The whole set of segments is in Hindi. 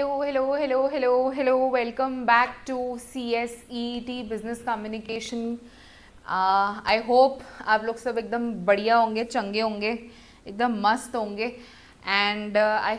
Hello, hello, hello, hello, hello. Welcome back to CSET Business Communication. I hope आप लोग सब एकदम बढ़िया होंगे, चंगे होंगे, एकदम मस्त होंगे एंड आई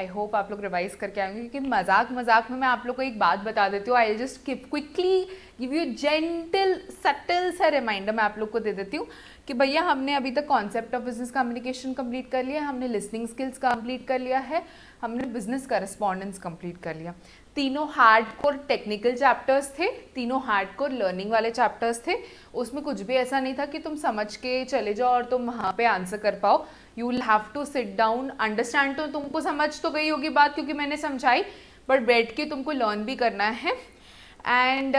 होप आप लोग रिवाइज करके आएंगे, क्योंकि मजाक मजाक में मैं आप लोग को एक बात बता देती हूँ. I just quickly give you gentle subtle सा रिमाइंडर मैं आप लोग को दे देती हूँ कि भैया हमने अभी तक concept of business communication complete कर लिया, हमने लिसनिंग स्किल्स कंप्लीट कर लिया है, हमने बिजनेस करस्पॉन्डेंस कंप्लीट कर लिया. तीनों हार्डकोर टेक्निकल चैप्टर्स थे, तीनों हार्डकोर लर्निंग वाले चैप्टर्स थे. उसमें कुछ भी ऐसा नहीं था कि तुम समझ के चले जाओ और तुम वहाँ पे आंसर कर पाओ. You will have to sit down. Understand तो तुमको समझ तो गई होगी बात, क्योंकि मैंने समझाई, बट बैठ के तुमको लर्न भी करना है एंड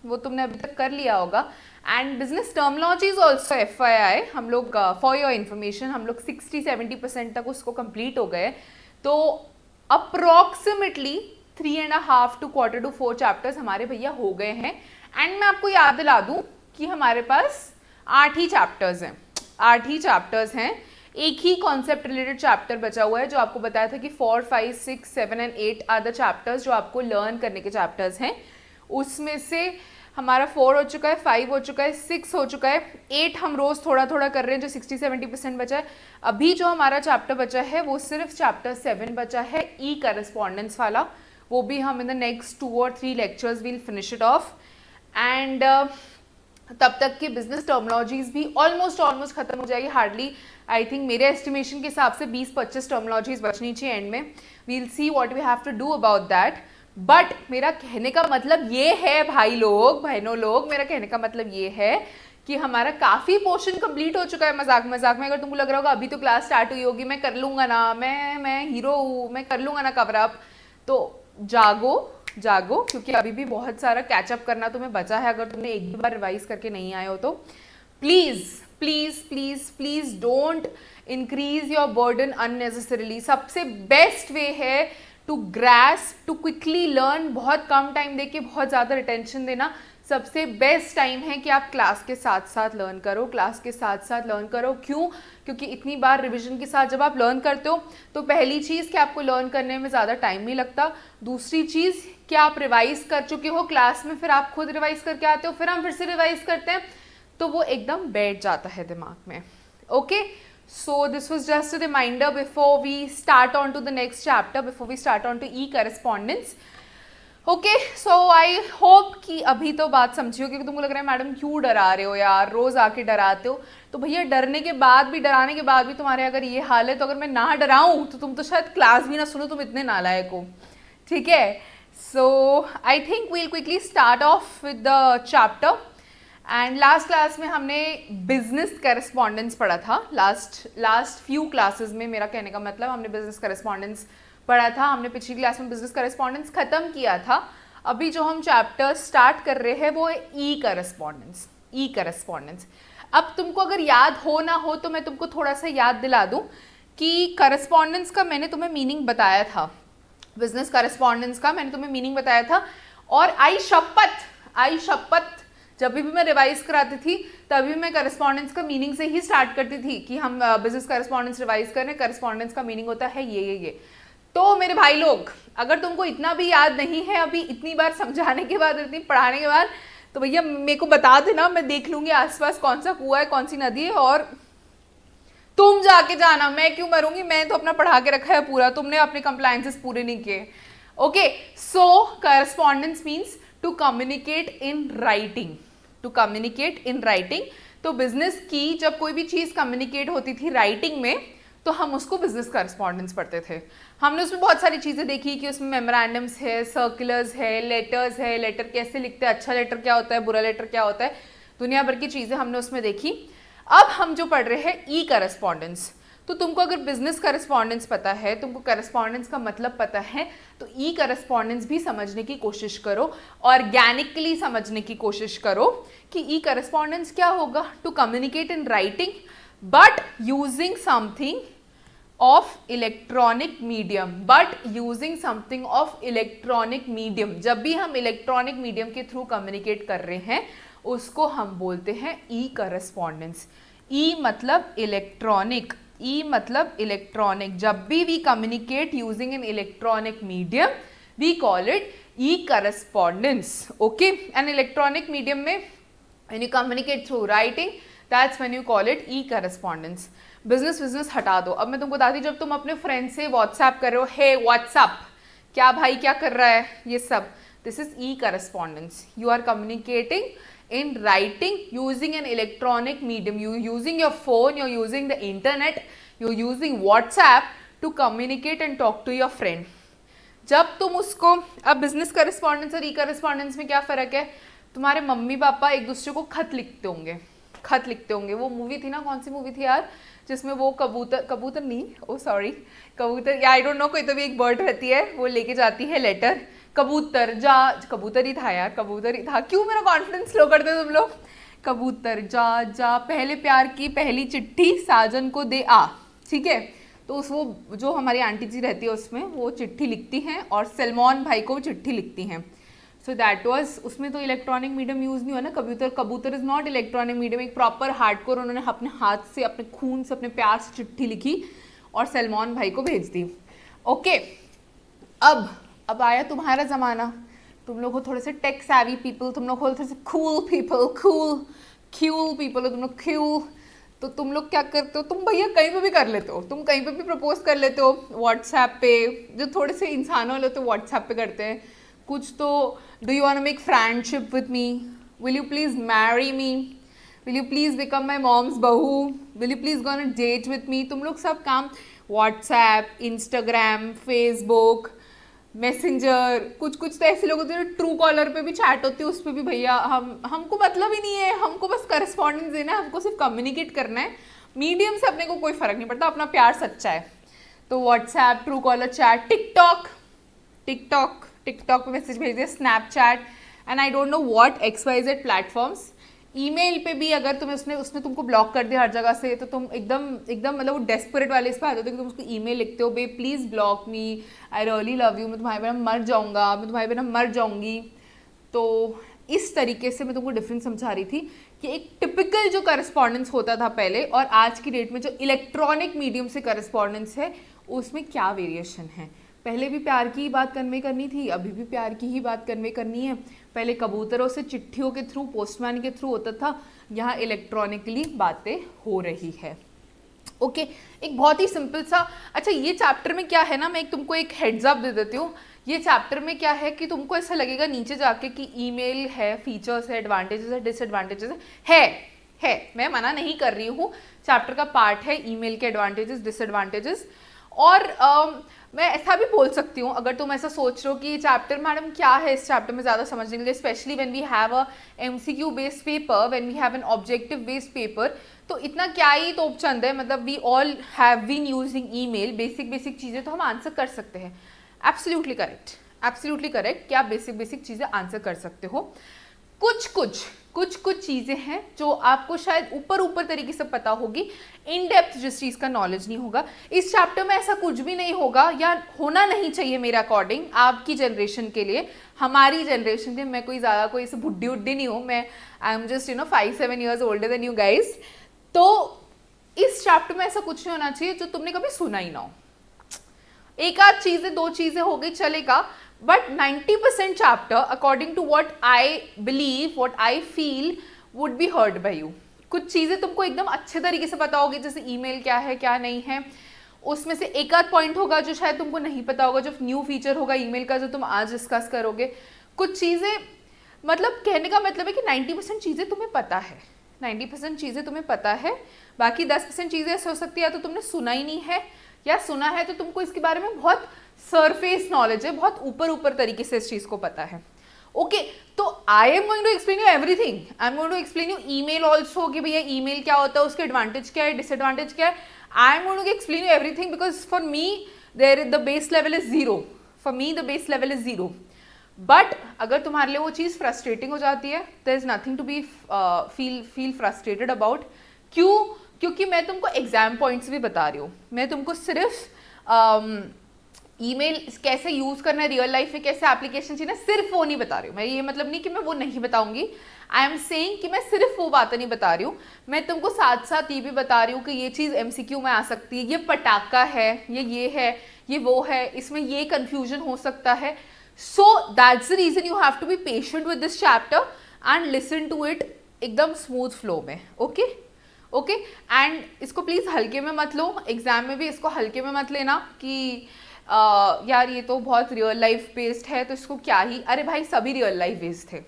वो तुमने अभी तक कर लिया होगा. And business terminologies also FYI हम लोग फॉर योर इन्फॉर्मेशन हम लोग 60-70% तक उसको कंप्लीट हो गए. तो अप्रोक्सीमेटली 3.5 to 4 चैप्टर्स हमारे भैया हो गए हैं. एंड मैं आपको याद दिला दूं कि हमारे पास 8 ही चैप्टर्स हैं, 8 ही चैप्टर्स हैं. एक ही कॉन्सेप्ट रिलेटेड चैप्टर बचा हुआ है जो आपको बताया था कि 4, 5, 6, 7 एंड 8 आर द चैप्टर्स जो आपको लर्न करने के चैप्टर्स हैं. उसमें से हमारा 4 हो चुका है, 5 हो चुका है, 6 हो चुका है, 8 हम रोज थोड़ा थोड़ा कर रहे हैं, जो 60-70% बचा है. अभी जो हमारा चैप्टर बचा है वो सिर्फ चैप्टर 7 बचा है, ई करस्पॉन्डेंस वाला. वो भी हम इन the next 2 or 3 lectures will finish it of. And तब तक की बिजनेस टर्मिनोलॉजीज भी ऑलमोस्ट खत्म हो जाएगी. हार्डली आई थिंक मेरे एस्टिमेशन के हिसाब से 20-25 टर्मिनोलॉजीज बचनी चाहिए एंड में. We'll see what we have to do about that. But मेरा कहने का मतलब ये है भाई लोग, बहनों लोग, मेरा कहने का मतलब ये है कि हमारा काफी पोर्शन कंप्लीट हो चुका है. मजाक मजाक में अगर तुमको लग रहा होगा अभी तो क्लास स्टार्ट हुई होगी, मैं कर लूंगा ना, मैं हीरो हूँ, मैं कर लूंगा ना कवर अप, तो जागो जागो, क्योंकि अभी भी बहुत सारा कैचअप करना तुम्हें बचा है. अगर तुमने एक भी बार रिवाइज करके नहीं आए हो तो please please please please don't increase your burden unnecessarily. सबसे बेस्ट वे है to grasp, to quickly learn. बहुत कम टाइम देके बहुत ज़्यादा रिटेंशन देना. सबसे बेस्ट टाइम है कि आप क्लास के साथ साथ लर्न करो, क्लास के साथ साथ लर्न करो. क्यों? क्योंकि इतनी बार रिवीजन के साथ जब आप लर्न करते हो तो पहली चीज़ कि आपको लर्न करने में ज़्यादा टाइम नहीं लगता. दूसरी चीज़ कि आप रिवाइज कर चुके हो क्लास में, फिर आप खुद रिवाइज करके आते हो, फिर हम फिर से रिवाइज करते हैं, तो वो एकदम बैठ जाता है दिमाग में. Okay, so this was just a reminder before we start on to the next chapter, before we start on to e-correspondence. Okay, so I hope कि अभी तो बात समझी हो, क्योंकि तुमको लग रहा है मैडम क्यों डरा रहे हो यार, रोज आके डराते हो. तो भैया डरने के बाद भी, डराने के बाद भी तुम्हारे अगर ये हाल है, तो अगर मैं ना डराऊं तो तुम तो शायद क्लास भी ना सुनो, तुम इतने नालायक हो. ठीक है, so I think we'll quickly start off with the chapter. And last class में हमने बिजनेस करस्पॉन्डेंस पढ़ा था. लास्ट फ्यू क्लासेस में, मेरा कहने का मतलब, हमने बिजनेस करस्पॉन्डेंस पढ़ा था. हमने पिछली क्लास में बिजनेस करस्पॉन्डेंस खत्म किया था. अभी जो हम चैप्टर स्टार्ट कर रहे हैं वो है ई करस्पॉन्डेंस. E correspondence. अब तुमको अगर याद हो ना हो तो मैं तुमको थोड़ा सा याद दिला दूं कि करस्पॉन्डेंस का मैंने तुम्हें मीनिंग बताया था. बिजनेस करस्पॉन्डेंस का मैंने तुम्हें मीनिंग बताया था. और आई शपथ जब भी मैं रिवाइज कराती थी तभी मैं करस्पॉन्डेंस का मीनिंग से ही स्टार्ट करती थी कि हम बिजनेस करस्पॉन्डेंस रिवाइज कर रहे हैं. करस्पॉन्डेंस का मीनिंग होता है ये. तो मेरे भाई लोग, अगर तुमको इतना भी याद नहीं है अभी, इतनी बार समझाने के बाद, इतनी पढ़ाने के बाद, तो भैया मेरे को बता देना, मैं देख लूंगी आसपास कौन सा कुआं है, कौन सी नदी है, और तुम जाके जाना. मैं क्यों मरूंगी, मैं तो अपना पढ़ा के रखा है पूरा, तुमने अपने कंप्लायंसेस पूरे नहीं किए. Okay, so correspondence means to communicate in writing. To communicate in writing. तो बिजनेस की जब कोई भी चीज कम्युनिकेट होती थी राइटिंग में, तो हम उसको बिजनेस करस्पॉन्डेंस पढ़ते थे. हमने उसमें बहुत सारी चीजें देखी कि उसमें मेमोरेंडम्स है, सर्कुलर्स है, लेटर्स है, लेटर कैसे लिखते हैं, अच्छा लेटर क्या होता है, बुरा लेटर क्या होता है, दुनिया भर की चीजें हमने उसमें देखी. अब हम जो पढ़ रहे हैं ई करस्पॉन्डेंस. तो तुमको अगर बिजनेस करस्पॉन्डेंस पता है, तुमको करस्पॉन्डेंस का मतलब पता है, तो ई करस्पॉन्डेंस भी समझने की कोशिश करो, ऑर्गेनिकली समझने की कोशिश करो कि ई करस्पॉन्डेंस क्या होगा. To communicate in writing but using something of electronic medium. जब भी हम इलेक्ट्रॉनिक मीडियम के थ्रू कम्युनिकेट कर रहे हैं उसको हम बोलते हैं ई करस्पॉन्डेंस. ई मतलब इलेक्ट्रॉनिक, ई मतलब इलेक्ट्रॉनिक, जब भी we communicate using an electronic medium we call it e correspondence. Okay, an electronic medium में when you communicate through writing that's when you call it e correspondence. Business हटा दो. अब मैं तुमको बताती, जब तुम अपने फ्रेंड से व्हाट्सएप कर रहे हो, हे व्हाट्सएप, क्या भाई क्या कर रहा है, ये सब, this is e correspondence. You are communicating in writing using an electronic medium. You using your phone, you're using the internet, you're using WhatsApp to communicate and talk to your friend. जब तुम उसको, अब बिजनेस करस्पॉन्डेंस और ई करस्पॉन्डेंस में क्या फ़र्क है? तुम्हारे मम्मी पापा एक दूसरे को खत लिखते होंगे. वो मूवी थी ना, कौन सी मूवी थी यार, जिसमें वो कबूतर नहीं, ओ सॉरी, कबूतर या आई डोंट नो, कोई तो भी एक बर्ड रहती है, वो लेके जाती है लेटर, कबूतर ही था यार, कबूतर ही था. क्यों मेरा कॉन्फिडेंस स्लो करते हो तुम लोग? कबूतर जा पहले प्यार की पहली चिट्ठी साजन को दे आ. ठीक है, तो उस वो जो हमारी आंटी जी रहती है उसमें वो चिट्ठी लिखती हैं और सलमान भाई को चिट्ठी लिखती हैं. सो दैट वाज, उसमें तो इलेक्ट्रॉनिक मीडियम यूज़ नहीं हुआ ना. कबूतर इज़ नॉट इलेक्ट्रॉनिक मीडियम. एक प्रॉपर हार्डकोर उन्होंने अपने हाथ से, अपने खून से, अपने प्यार से चिट्ठी लिखी और सलमान भाई को भेज दी. ओके, अब आया तुम्हारा ज़माना. तुम लोग हो थोड़े से टेक सैवी पीपल, तुम लोग हो थोड़े से कूल पीपल, क्यूल पीपल हो तुम लोग, क्यूल. तो तुम लोग क्या करते हो, तुम भैया कहीं पे भी कर लेते हो, तुम कहीं पे भी प्रपोज कर लेते हो व्हाट्सएप पे. जो थोड़े से इंसान वाले होते हैं व्हाट्सएप पे करते हैं कुछ. तो do you want to make friendship with me, will you please marry me, will you please become my mom's बहू, will you please go on a date with me. तुम लोग सब काम व्हाट्सएप, इंस्टाग्राम, फेसबुक, मैसेंजर, कुछ तो ऐसे लोग होते हैं. ट्रू कॉलर पे भी चैट होती है, उस पर भी भैया हमको मतलब ही नहीं है, हमको बस करस्पॉन्डेंस देना है, हमको सिर्फ कम्युनिकेट करना है. मीडियम से अपने को कोई फर्क नहीं पड़ता, अपना प्यार सच्चा है. तो WhatsApp, true collar, chat, TikTok पे मैसेज भेज दिया, Snapchat and I don't know what XYZ platforms. Email पे भी अगर तुम्हें उसने तुमको ब्लॉक कर दिया हर जगह से, तो तुम एकदम मतलब वो डेस्परेट वाले इस पर आ जाते हो कि तुम उसको ईमेल लिखते हो, bae please block me, I really love you, मैं तुम्हारे बिना मर जाऊँगा, मैं तुम्हारे बिना मर जाऊँगी. तो इस तरीके से मैं तुमको डिफरेंस समझा रही थी कि एक टिपिकल जो करस्पॉन्डेंस होता था पहले और आज की डेट में जो इलेक्ट्रॉनिक मीडियम से करस्पॉन्डेंस है उसमें क्या वेरिएशन है. पहले भी प्यार की ही बात कन्वे करनी थी, अभी भी प्यार की ही बात कन्वे करनी है. पहले कबूतरों से चिट्ठियों के थ्रू, पोस्टमैन के थ्रू होता था, यहाँ इलेक्ट्रॉनिकली बातें हो रही है. ओके, एक बहुत ही सिंपल सा. अच्छा, ये चैप्टर में क्या है ना, मैं तुमको एक हेड्स अप दे देती हूँ. ये चैप्टर में क्या है कि तुमको ऐसा लगेगा नीचे जाके कि ईमेल है, फीचर्स है, एडवांटेजेस है, डिसएडवांटेजेस है. मैं मना नहीं कर रही हूँ, चैप्टर का पार्ट है ईमेल के एडवांटेजेस, डिसएडवांटेजेस. और मैं ऐसा भी बोल सकती हूँ, अगर तुम ऐसा सोच रहे हो कि ये चैप्टर मैडम क्या है, इस चैप्टर में ज़्यादा समझने के लिए, specially when we have a MCQ based paper, when we have an objective based paper, तो इतना क्या ही तोपचंद है. मतलब we all have been using email, basic चीज़ें तो हम आंसर कर सकते हैं. एब्सोल्युटली करेक्ट कि आप बेसिक चीज़ें आंसर कर सकते हो. कुछ चीज़ें हैं जो आपको शायद ऊपर तरीके से पता होगी, इन डेप्थ जिस चीज़ का नॉलेज नहीं होगा. इस चैप्टर में ऐसा कुछ भी नहीं होगा या होना नहीं चाहिए मेरे अकॉर्डिंग आपकी जनरेशन के लिए, हमारी जनरेशन के. मैं कोई ज़्यादा कोई ऐसे बुड्ढी नहीं हूँ, मैं I am just 5-7 years older than you guys. तो इस चैप्टर में ऐसा कुछ नहीं होना चाहिए जो तुमने कभी सुना ही ना हो. एक आध चीज़ें, 2 चीज़ें हो गई चलेगा, but 90% chapter according to what I believe, what I feel would be heard by you. कुछ चीज़ें तुमको एकदम अच्छे तरीके से पता होगी, जैसे ईमेल क्या है क्या नहीं है. उसमें से एक आध पॉइंट होगा जो शायद तुमको नहीं पता होगा, जो न्यू फीचर होगा ईमेल का जो तुम आज डिस्कस करोगे. कुछ चीज़ें, मतलब कहने का मतलब है कि 90% चीज़ें तुम्हें पता है, 90% चीज़ें तुम्हें पता है. बाकी 10% चीज़ें ऐसे हो सकती है या तो तुमने सुना ही नहीं है, या सुना है तो तुमको इसके बारे में बहुत सरफेस नॉलेज है, बहुत ऊपर तरीके से इस चीज़ को पता है. ओके, तो I am going to explain you everything. I am going to explain you email also, कि भैया ईमेल क्या होता है, उसके एडवांटेज क्या है, डिसएडवांटेज क्या है. I am going to explain you everything because for me the base level is zero. For me the base level is zero. But अगर तुम्हारे लिए वो चीज़ फ्रस्ट्रेटिंग हो जाती है, there is nothing to be feel frustrated about. क्योंकि मैं तुमको एग्जाम पॉइंट्स भी बता रही हूँ, मैं तुमको सिर्फ ईमेल कैसे यूज करना है रियल लाइफ में, कैसे एप्लीकेशन चाहिए ना, सिर्फ वो नहीं बता रही हूँ मैं। ये मतलब नहीं कि मैं वो नहीं बताऊंगी, आई एम सेइंग कि मैं सिर्फ वो बातें नहीं बता रही हूँ, मैं तुमको साथ साथ ये भी बता रही हूँ कि ये चीज़ MCQ में आ सकती है, ये पटाखा है, ये है, ये वो है, इसमें ये कंफ्यूजन हो सकता है। So that's the reason you have to be patient with this chapter and listen to it एकदम स्मूथ फ्लो में। ओके ओके, एंड इसको प्लीज़ हल्के में मत लो, एग्जाम में भी इसको हल्के में मत लेना कि यार ये तो बहुत रियल लाइफ बेस्ड है तो इसको क्या ही, अरे भाई सभी रियल लाइफ बेस्ड थे,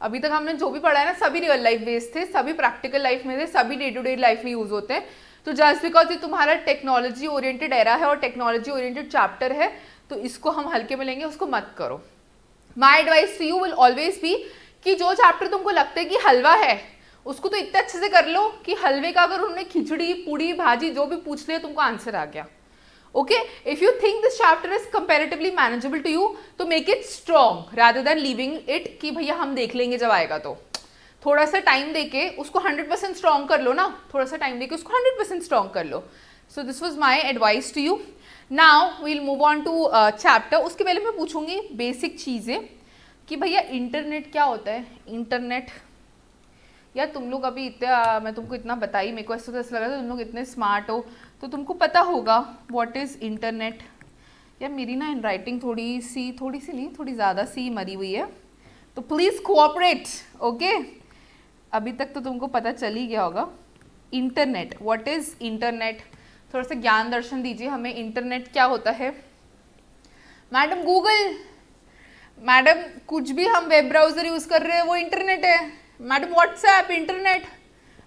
अभी तक हमने जो भी पढ़ा है ना सभी रियल लाइफ बेस्ड थे, सभी प्रैक्टिकल लाइफ में थे, सभी डे टू डे लाइफ में यूज होते हैं। तो जस्ट बिकॉज ये तुम्हारा टेक्नोलॉजी ओरिएंटेड एरा है और टेक्नोलॉजी ओरिएंटेड चैप्टर है तो इसको हम हल्के में लेंगे, उसको मत करो। My advice to you will always be कि जो चैप्टर तुमको लगता है कि हलवा है उसको तो इतने अच्छे से कर लो कि हलवे का अगर उन्होंने खिचड़ी पूड़ी भाजी जो भी पूछ लिया तुमको आंसर आ गया। Okay, if you think this chapter is comparatively manageable to you, तो make it strong rather than leaving it कि भैया हम देख लेंगे जब आएगा। तो थोड़ा सा टाइम देके उसको 100% स्ट्रॉन्ग कर लो ना, थोड़ा सा टाइम देके उसको 100% स्ट्रॉन्ग कर लो। So this was my advice to you. Now we'll move on to chapter. उसके पहले मैं पूछूंगी बेसिक चीज़ें कि भैया इंटरनेट क्या होता है। इंटरनेट यार तुम लोग अभी इतने मैं तुमको इतना बताई, मेरे को ऐसा लगा था तुम लोग इतने स्मार्ट हो तो तुमको पता होगा व्हाट इज़ इंटरनेट। यार मेरी ना इन राइटिंग थोड़ी सी नहीं, थोड़ी ज़्यादा सी मरी हुई है, तो प्लीज़ कोऑपरेट। ओके, अभी तक तो तुमको पता चल ही गया होगा। इंटरनेट, व्हाट इज़ इंटरनेट, थोड़ा सा ज्ञान दर्शन दीजिए हमें, इंटरनेट क्या होता है। मैडम गूगल, मैडम कुछ भी हम वेब ब्राउज़र यूज़ कर रहे हैं वो इंटरनेट है। मैडम व्हाट्सएप इंटरनेट,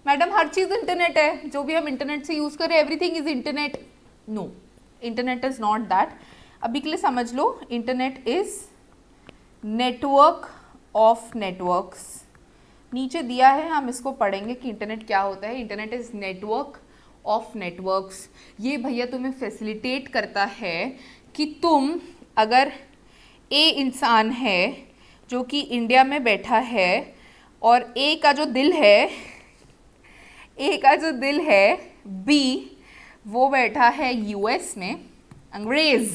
मैडम हर चीज़ इंटरनेट है, जो भी हम इंटरनेट से यूज़ कर रहे हैं everything is internet. No, internet is not that. अभी के लिए समझ लो, internet is network of networks. नीचे दिया है, हम इसको पढ़ेंगे कि इंटरनेट क्या होता है। Internet is network of networks. ये भैया तुम्हें फैसिलिटेट करता है कि तुम अगर ए इंसान है जो कि इंडिया में बैठा है और ए का जो दिल है बी वो बैठा है यूएस में, अंग्रेज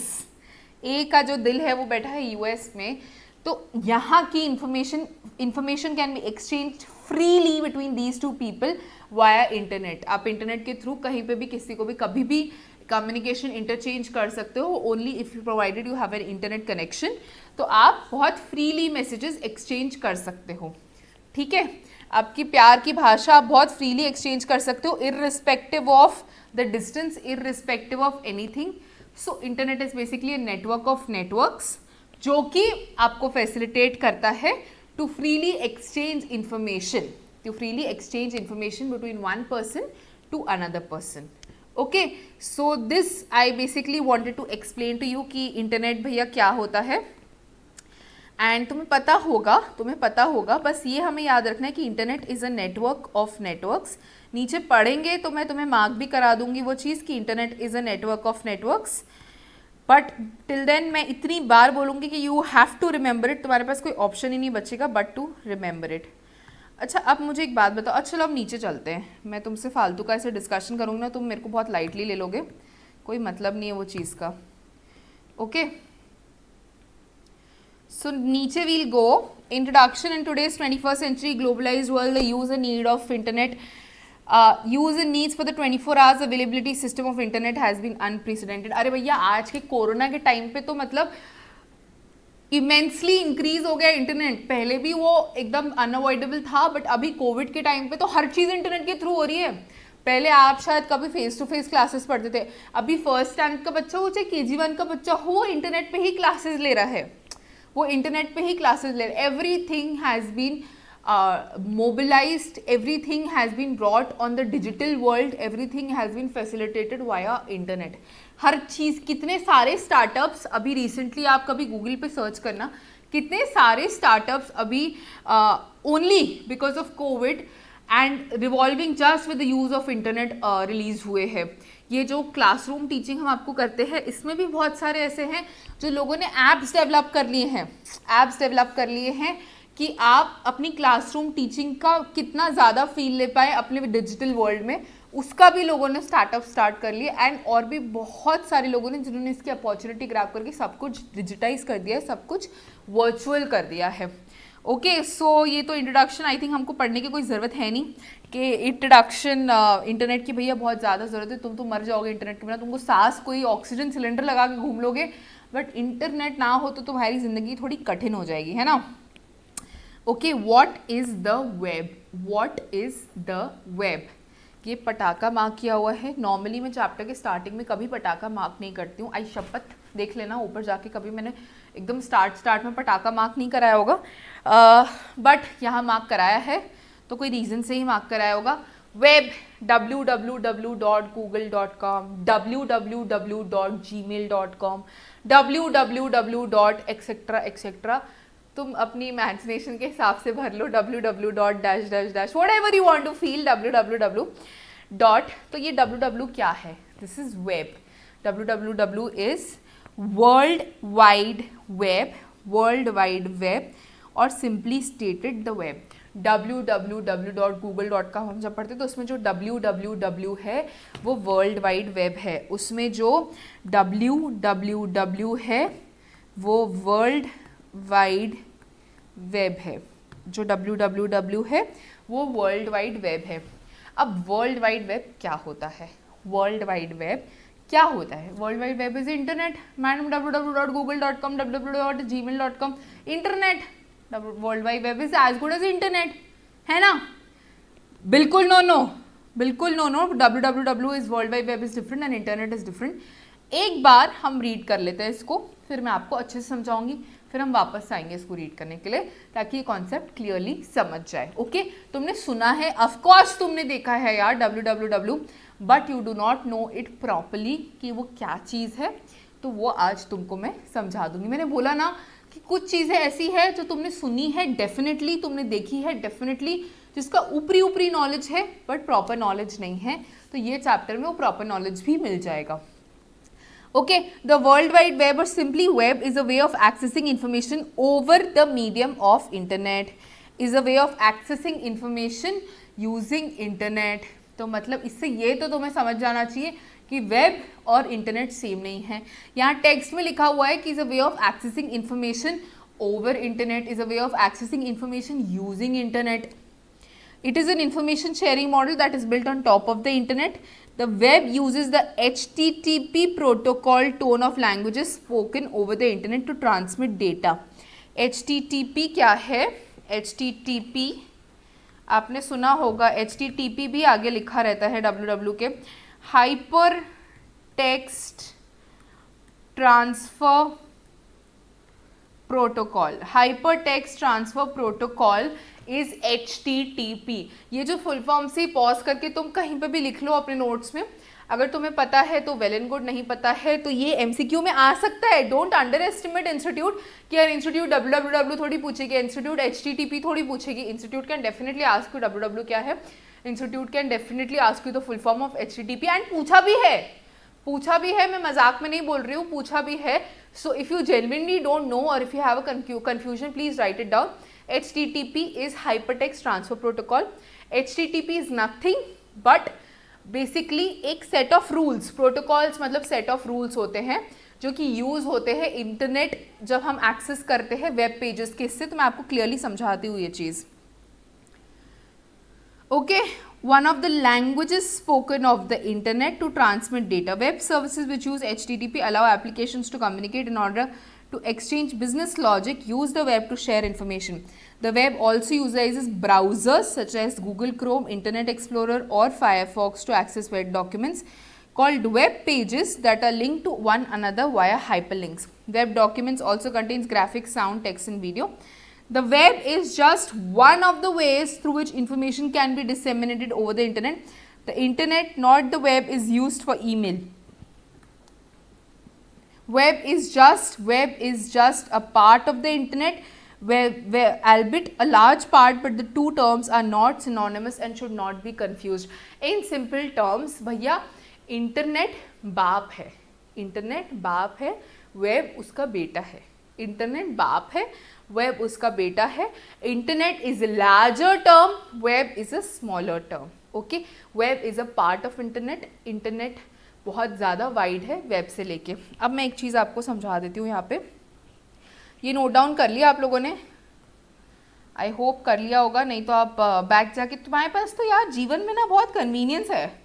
ए का जो दिल है वो बैठा है यूएस में, तो यहाँ की information can be exchange freely between these two people via internet. आप इंटरनेट के थ्रू कहीं पे भी किसी को भी कभी भी कम्युनिकेशन इंटरचेंज कर सकते हो, only if you provided you have an internet connection. तो आप बहुत फ्रीली मैसेजेस एक्सचेंज कर सकते हो, ठीक है। आपकी प्यार की भाषा आप बहुत फ्रीली एक्सचेंज कर सकते हो, irrespective of the distance, irrespective of anything. So internet is basically a network of networks जो कि आपको फैसिलिटेट करता है to freely exchange information, between one person to another person. Okay, so this I basically wanted to explain to you कि इंटरनेट भैया क्या होता है। एंड तुम्हें पता होगा, बस ये हमें याद रखना है कि internet is a network of networks. नीचे पढ़ेंगे तो मैं तुम्हें मार्क भी करा दूंगी वो चीज़ कि internet is a network of networks, but till then मैं इतनी बार बोलूँगी कि you have to remember it, तुम्हारे पास कोई ऑप्शन ही नहीं बचेगा बट टू रिमेंबर इट। अच्छा, अब मुझे एक बात बताओ। अच्छा चलो अब नीचे चलते हैं, मैं तुमसे फालतू का ऐसे डिस्कशन करूँगी ना, तुम मेरे को बहुत लाइटली ले लोगे, कोई मतलब नहीं है वो चीज़ का। ओके, so नीचे we'll go introduction in today's 21st century globalized world, the use and need of internet, use and needs for the 24 hours availability system of internet has been unprecedented। अरे भैया आज के कोरोना के टाइम पे तो मतलब इमेंसली इंक्रीज हो गया इंटरनेट। पहले भी वो एकदम अनअवॉइडेबल था, बट अभी कोविड के टाइम पे तो हर चीज़ इंटरनेट के थ्रू हो रही है। पहले आप शायद कभी फेस टू फेस क्लासेस पढ़ते थे, अभी फर्स्ट स्टैंडर्ड का बच्चा हो चाहे KG1 का बच्चा हो, इंटरनेट पे ही क्लासेस ले रहा है, वो इंटरनेट पे ही क्लासेस ले रहे। Everything has been mobilised, everything has been brought on the digital world, everything has been facilitated via internet. हर चीज़, कितने सारे स्टार्टअप्स अभी रिसेंटली आप कभी गूगल पे सर्च करना, कितने सारे स्टार्टअप्स अभी only because of Covid and revolving just with the use of internet release हुए हैं। ये जो क्लासरूम टीचिंग हम आपको करते हैं, इसमें भी बहुत सारे ऐसे हैं जो लोगों ने ऐप्स डेवलप कर लिए हैं कि आप अपनी क्लासरूम टीचिंग का कितना ज़्यादा फील ले पाए अपने डिजिटल वर्ल्ड में, उसका भी लोगों ने स्टार्टअप स्टार्ट कर लिया, एंड और भी बहुत सारे लोगों ने जिन्होंने इसकी अपॉर्चुनिटी ग्रैब करके सब कुछ डिजिटाइज कर दिया है, सब कुछ वर्चुअल कर दिया है। ओके सो ये तो इंट्रोडक्शन, आई थिंक हमको पढ़ने की कोई ज़रूरत है नहीं कि इंट्रोडक्शन इंटरनेट की भैया बहुत ज़्यादा ज़रूरत है, तुम तो मर जाओगे इंटरनेट के बिना, तुमको सांस कोई ऑक्सीजन सिलेंडर लगा के घूम लोगे, बट इंटरनेट ना हो तो तुम्हारी ज़िंदगी थोड़ी कठिन हो जाएगी, है ना। Okay, what is the web, what is the web, ये पटाखा मार्क किया हुआ है। नॉर्मली मैं चैप्टर के स्टार्टिंग में कभी पटाखा मार्क नहीं करती हूँ, आई शपथ, देख लेना ऊपर जाके कभी मैंने एकदम स्टार्ट में पटाखा मार्क नहीं कराया होगा, बट यहाँ मार्क कराया है तो कोई रीज़न से ही मार्क कराया होगा। Web www.google.com, www.gmail.com, www.etc. तुम अपनी इमेजिनेशन के हिसाब से भर लो, www. whatever you want to feel, www. तो ये www क्या है? This is web. www is world wide web और simply stated the web. www.google.com हम जब पढ़ते तो उसमें जो www है वो वर्ल्ड वाइड वेब है, उसमें जो www है वो वर्ल्ड वाइड वेब है, जो www है वो वर्ल्ड वाइड वेब है। अब वर्ल्ड वाइड वेब क्या होता है? वर्ल्ड वाइड वेब क्या होता है? World wide web is internet madam, www.google.com, www.gmail.com, internet. World wide web is as good as internet, है ना? बिल्कुल नो, बिल्कुल no, www is world wide web is different and internet is different. एक बार हम रीड कर लेते हैं इसको, फिर मैं आपको अच्छे से समझाऊंगी, फिर हम वापस आएंगे इसको रीड करने के लिए ताकि ये कॉन्सेप्ट क्लियरली समझ जाए। ओके, तुमने सुना है, ऑफ कोर्स तुमने देखा है यार www, but you do not know it properly कि वो क्या चीज़ है, तो वो आज तुमको मैं समझा दूंगी। मैंने बोला ना कि कुछ चीज़ें ऐसी है जो तुमने सुनी है डेफिनेटली, तुमने देखी है डेफिनेटली, जिसका ऊपरी नॉलेज है बट प्रॉपर नॉलेज नहीं है, तो ये चैप्टर में वो प्रॉपर नॉलेज भी मिल जाएगा। Okay, the World Wide Web or simply web is a way of accessing information over the medium of internet, is a way of accessing information using internet। तो मतलब इससे ये तो तुम्हें समझ जाना चाहिए कि वेब और इंटरनेट सेम नहीं है। यहाँ टेक्स्ट में लिखा हुआ है कि is a way of accessing information over internet, is a way of accessing information using internet. It is an information sharing model that is built on top of the internet. The web uses the HTTP protocol tone of languages spoken over the internet to transmit data. HTTP क्या है? HTTP आपने सुना होगा, HTTP भी आगे लिखा रहता है www के, hyper text transfer protocol. Hyper text transfer protocol is HTTP। ये जो फुल फॉर्म से पॉज करके तुम कहीं पे भी लिख लो अपने नोट्स में, अगर तुम्हें पता है तो वेल एंड गुड, नहीं पता है तो ये MCQ में आ सकता है। डोंट अंडर एस्टिमेट इंस्टीट्यूट कि यार इंस्टीट्यूट www थोड़ी पूछेगी, इंस्टीट्यूट HTTP थोड़ी पूछेगी। Institute can definitely ask you www क्या है, institute can definitely ask you the full form of HTTP, and पूछा भी है, मैं मजाक में नहीं बोल रही हूँ, पूछा भी है। So if you genuinely don't know or if you have a confusion, please write it down. HTTP is Hypertext Transfer Protocol. HTTP is nothing but basically एक set of rules, protocols मतलब set of rules होते हैं जो कि यूज़ होते हैं इंटरनेट जब हम एक्सेस करते हैं वेब पेजेस के। इससे तो मैं आपको क्लियरली समझाती हूँ ये चीज़। Okay, one of the languages spoken of the internet to transmit data. Web services which use HTTP allow applications to communicate in order to exchange business logic, use the web to share information. The web also utilizes browsers such as Google Chrome, Internet Explorer or Firefox to access web documents called web pages that are linked to one another via hyperlinks. Web documents also contains graphics, sound, text and video. The web is just one of the ways through which information can be disseminated over the internet. The internet, not the web, is used for email. Web is just a part of the internet, where albeit a large part, but the two terms are not synonymous and should not be confused. In simple terms, भैया इंटरनेट बाप है, इंटरनेट बाप है, वेब उसका बेटा है। इंटरनेट बाप है, वेब उसका बेटा है। Internet is a larger term, web is a smaller term. Okay, web is a part of internet, internet बहुत ज़्यादा वाइड है वेब से लेके। अब मैं एक चीज़ आपको समझा देती हूँ यहाँ पे, ये नोट डाउन कर लिया आप लोगों ने? आई होप कर लिया होगा, नहीं तो आप बैक जाके, तुम्हारे पास तो यार जीवन में ना बहुत कन्वीनियंस है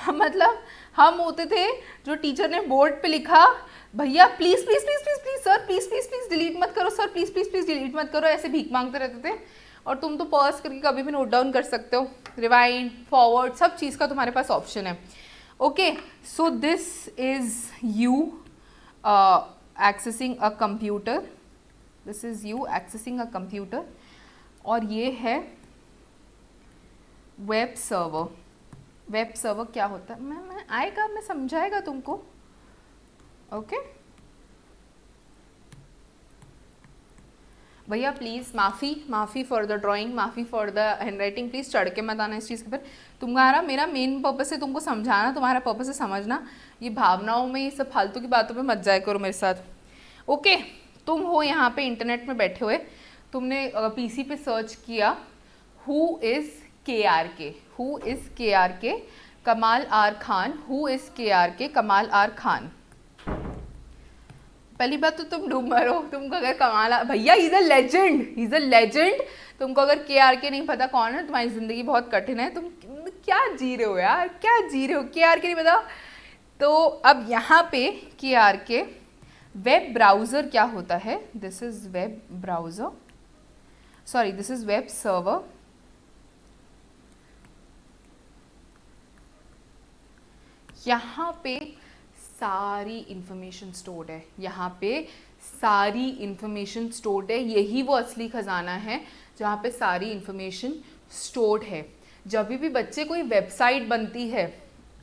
मतलब हम होते थे जो टीचर ने बोर्ड पे लिखा, भैया please please please please please sir please please please delete मत करो, sir please please please delete मत करो, ऐसे भीख मांगते रहते थे। और तुम तो पॉज करके कभी भी नोट डाउन कर सकते हो, रिवाइंड फॉरवर्ड सब चीज़ का तुम्हारे पास ऑप्शन है। Okay, so this is you accessing a computer, this is you accessing a computer, और ये है वेब सर्वर। वेब सर्वर क्या होता है, मैं आएगा, मैं समझाएगा तुमको। ओके भैया प्लीज़ माफ़ी फॉर द ड्राइंग, माफ़ी for the hand writing, please चढ़ के मत आना इस चीज़ के ऊपर। तुम्हारा, मेरा मेन पर्पस है तुमको समझाना, तुम्हारा पर्पस है समझना, ये भावनाओं में, ये सब फालतू की बातों पे मत जाया करो मेरे साथ। ओके, तुम हो यहाँ पे इंटरनेट में बैठे हुए, तुमने पीसी पे सर्च किया who is KRK, who is KRK, Kamaal R Khan, who is KRK, Kamaal R Khan. पहली बात तो तुम डूब मरो, तुमको अगर कमाल, भैया is a legend, is a legend, तुमको अगर KRK नहीं पता कौन है, तुम्हारी जिंदगी बहुत कठिन है, तुम क्या जी रहे हो यार, क्या जी रहे हो, KRK नहीं पता। तो अब यहाँ पे KRK, वेब ब्राउज़र क्या होता है, this is web browser, sorry this is web server. यहाँ पे सारी इंफॉर्मेशन स्टोर्ड है, यहाँ पे सारी इंफॉर्मेशन स्टोर्ड है, यही वो असली खजाना है जहाँ पे सारी इंफॉर्मेशन स्टोर्ड है। जब भी बच्चे कोई वेबसाइट बनती है,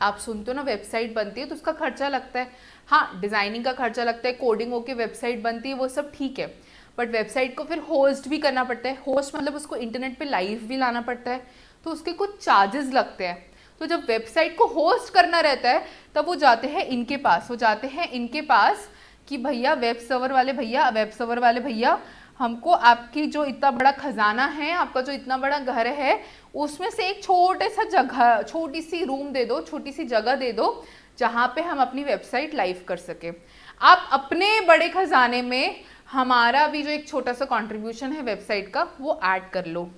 आप सुनते हो ना वेबसाइट बनती है तो उसका खर्चा लगता है, हाँ डिज़ाइनिंग का खर्चा लगता है, कोडिंग होके वेबसाइट बनती है, वो सब ठीक है, बट वेबसाइट को फिर होस्ट भी करना पड़ता है, होस्ट मतलब उसको इंटरनेट पे लाइव भी लाना पड़ता है, तो उसके कुछ चार्जेस लगते हैं। तो जब वेबसाइट को होस्ट करना रहता है तब वो जाते हैं इनके पास, वो जाते हैं इनके पास कि भैया वेब सर्वर वाले भैया, वेब सर्वर वाले भैया, हमको आपकी जो इतना बड़ा खजाना है, आपका जो इतना बड़ा घर है, उसमें से एक छोटे सा जगह, छोटी सी रूम दे दो, छोटी सी जगह दे दो जहाँ पे हम अपनी वेबसाइट लाइव कर सके। आप अपने बड़े खजाने में हमारा भी जो एक छोटा सा कॉन्ट्रीब्यूशन है वेबसाइट का वो ऐड कर लो,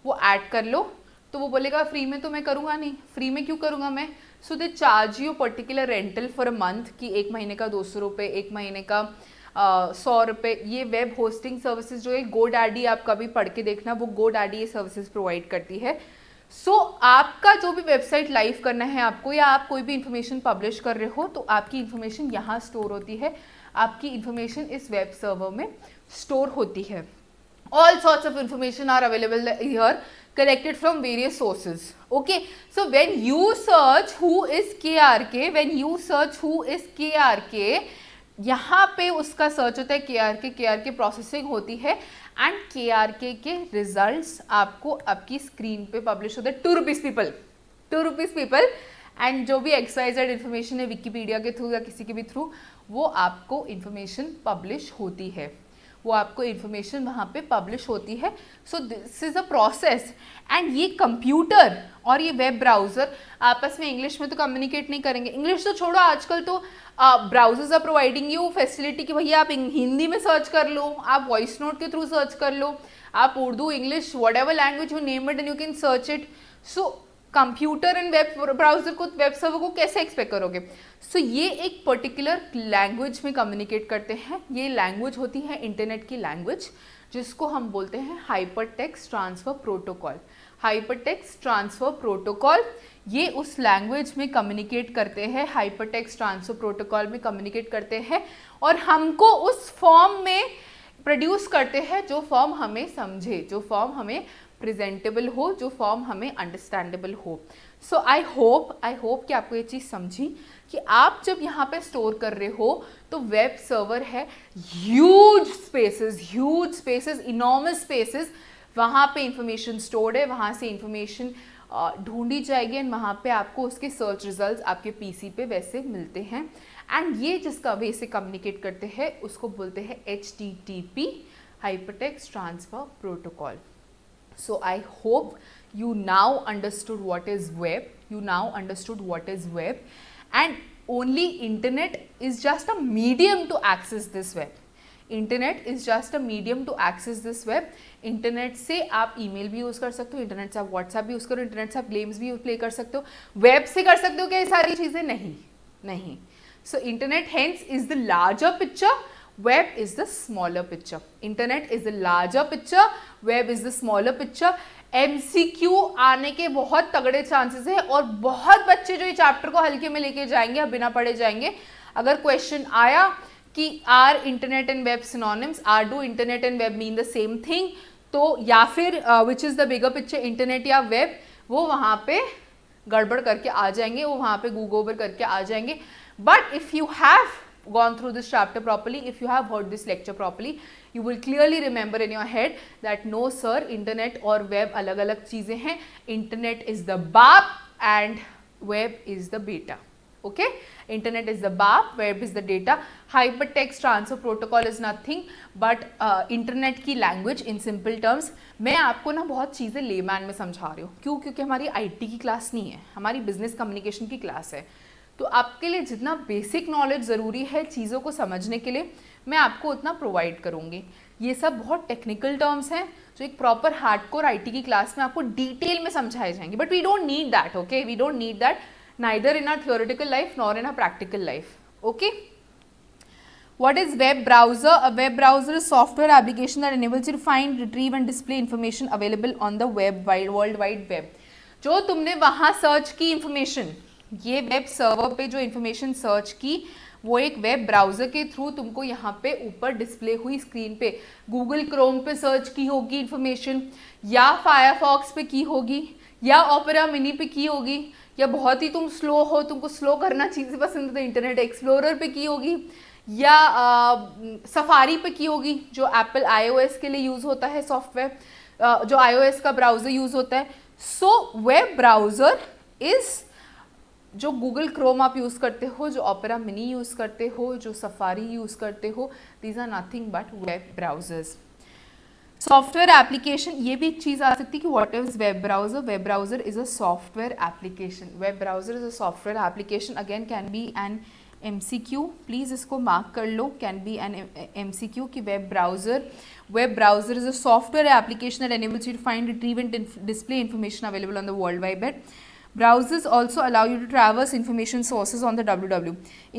वो ऐड कर लो। तो वो बोलेगा फ्री में तो मैं करूँगा नहीं, फ्री में क्यों करूँगा मैं, so they charge you particular rental for a month, कि एक महीने का 200 रुपये, एक महीने का 100 रुपये। ये वेब होस्टिंग सर्विसेज जो है GoDaddy, आप कभी पढ़ के देखना, वो GoDaddy ये सर्विसेज प्रोवाइड करती है। सो आपका जो भी वेबसाइट लाइव करना है आपको, या आप कोई भी इंफॉर्मेशन पब्लिश कर रहे हो, तो आपकी इंफॉर्मेशन यहाँ स्टोर होती है, आपकी इंफॉर्मेशन इस वेब सर्वर में स्टोर होती है। All sorts of information are available here, collected from various sources. Okay, so when you search who is KRK, when you search who is KRK, यहाँ पे उसका सर्च होता है KRK प्रोसेसिंग होती है, एंड KRK के रिजल्ट्स आपको आपकी स्क्रीन पे पब्लिश होते हैं। 2 रुपीज़ पीपल, एंड जो भी XYZ इन्फॉर्मेशन है विकीपीडिया के थ्रू या किसी के भी थ्रू, वो आपको इन्फॉर्मेशन पब्लिश होती है, वो आपको इन्फॉर्मेशन वहाँ पे पब्लिश होती है। So this is a process, and ये कंप्यूटर और ये वेब ब्राउज़र आपस में इंग्लिश में तो कम्युनिकेट नहीं करेंगे। इंग्लिश तो छोड़ो, आजकल तो browsers are providing you facility कि भैया आप हिंदी में सर्च कर लो, आप वॉइस नोट के थ्रू सर्च कर लो, आप Urdu, English, whatever language you name it and you can search it. So computer and web browser को, वेब सर्वर को कैसे एक्सपेक्ट करोगे। सो ये एक पर्टिकुलर लैंग्वेज में कम्युनिकेट करते हैं, ये लैंग्वेज होती है इंटरनेट की लैंग्वेज, जिसको हम बोलते हैं hypertext transfer protocol. Hypertext transfer protocol ये उस लैंग्वेज में कम्युनिकेट करते हैं, हाइपरटेक्स्ट ट्रांसफर प्रोटोकॉल में कम्युनिकेट करते हैं, और हमको उस फॉर्म में प्रोड्यूस करते हैं जो फॉर्म हमें समझे, जो फॉर्म हमें प्रेजेंटेबल हो, जो फॉर्म हमें अंडरस्टैंडेबल हो। सो आई होप कि आपको ये चीज़ समझी कि आप जब यहाँ पे स्टोर कर रहे हो तो वेब सर्वर है, ह्यूज स्पेसेस, इनॉर्मस स्पेसेस, वहाँ पे इंफॉर्मेशन स्टोर्ड है, वहाँ से इंफॉर्मेशन ढूंढी जाएगी, एंड वहाँ पे आपको उसके सर्च रिजल्ट्स आपके पीसी पे वैसे मिलते हैं। एंड ये जिसका वे से कम्युनिकेट करते हैं उसको बोलते हैं HTTP, hypertext transfer protocol. So I hope you now understood what is web. You now understood what is web, and only internet is just a medium to access this web. Internet is just a medium to access this web. Internet से आप ईमेल भी यूज़ कर सकते हो, इंटरनेट से आप व्हाट्सएप भी यूज़ करो, इंटरनेट से आप गेम्स भी प्ले कर सकते हो. वेब से कर सकते हो क्या ये सारी चीज़ें? नहीं. So internet hence is the larger picture, web is the smaller picture. Internet is the larger picture, web is the smaller picture. MCQ आने के बहुत तगड़े चांसेस है और बहुत बच्चे जो ये चैप्टर को हल्के में लेके जाएंगे या बिना पढ़े जाएंगे. अगर क्वेश्चन आया कि are internet and web synonyms, are do internet and web mean the same thing, तो या फिर which is the bigger picture, internet या वेब, वो वहाँ पे गड़बड़ करके आ जाएंगे, वो वहाँ पे गूगल ओवर करके आ जाएंगे. But if you have gone through this chapter properly, if you have heard this lecture properly, you will clearly remember in your head that no sir, internet और web अलग अलग चीज़ें हैं. internet is the बाप and web is the beta. Okay, internet is the बाप, web is the data. hypertext transfer protocol is nothing but internet की language in simple terms. मैं आपको ना बहुत चीज़ें लेमैन में समझा रही हूँ. क्यों? क्योंकि हमारी IT की क्लास नहीं है, हमारी बिजनेस कम्युनिकेशन की क्लास है. तो आपके लिए जितना बेसिक नॉलेज ज़रूरी है चीज़ों को समझने के लिए, मैं आपको उतना प्रोवाइड करूँगी. ये सब बहुत टेक्निकल टर्म्स हैं जो एक प्रॉपर हार्डकोर आईटी की क्लास में आपको डिटेल में समझाए जाएंगे. But we don't need that. Okay, we don't need that neither in our theoretical life nor in our practical life. Okay, what is web browser? A web browser is software application that enables you to find, retrieve and display information available on the web, world wide web. जो तुमने वहाँ सर्च की इंफॉर्मेशन, ये वेब सर्वर पे जो इन्फॉर्मेशन सर्च की, वो एक वेब ब्राउज़र के थ्रू तुमको यहाँ पे ऊपर डिस्प्ले हुई स्क्रीन पे, गूगल क्रोम पे सर्च की होगी इन्फॉर्मेशन, या फायरफॉक्स पे की होगी, या ओपेरा मिनी पे की होगी, या बहुत ही तुम स्लो हो, तुमको स्लो करना चीज़ें पसंद है तो इंटरनेट एक्सप्लोरर पे की होगी, या सफारी पे की होगी जो एप्पल iOS के लिए यूज़ होता है सॉफ्टवेयर, जो iOS का ब्राउज़र यूज़ होता है. सो वेब ब्राउज़र इज़ जो गूगल क्रोम आप यूज़ करते हो, जो ओपेरा मिनी यूज़ करते हो, जो सफारी यूज़ करते हो, these are nothing but web browsers. Software application, ये भी एक चीज़ आ सकती है कि what is web browser. Web browser is a software application. Web browser is a software application. Again can be an MCQ, please इसको मार्क कर लो. कैन बी एन MCQ कि web browser is a software application that enables you to find, retrieve and display information available on the world wide web. Browsers also allow you to traverse information sources on the www.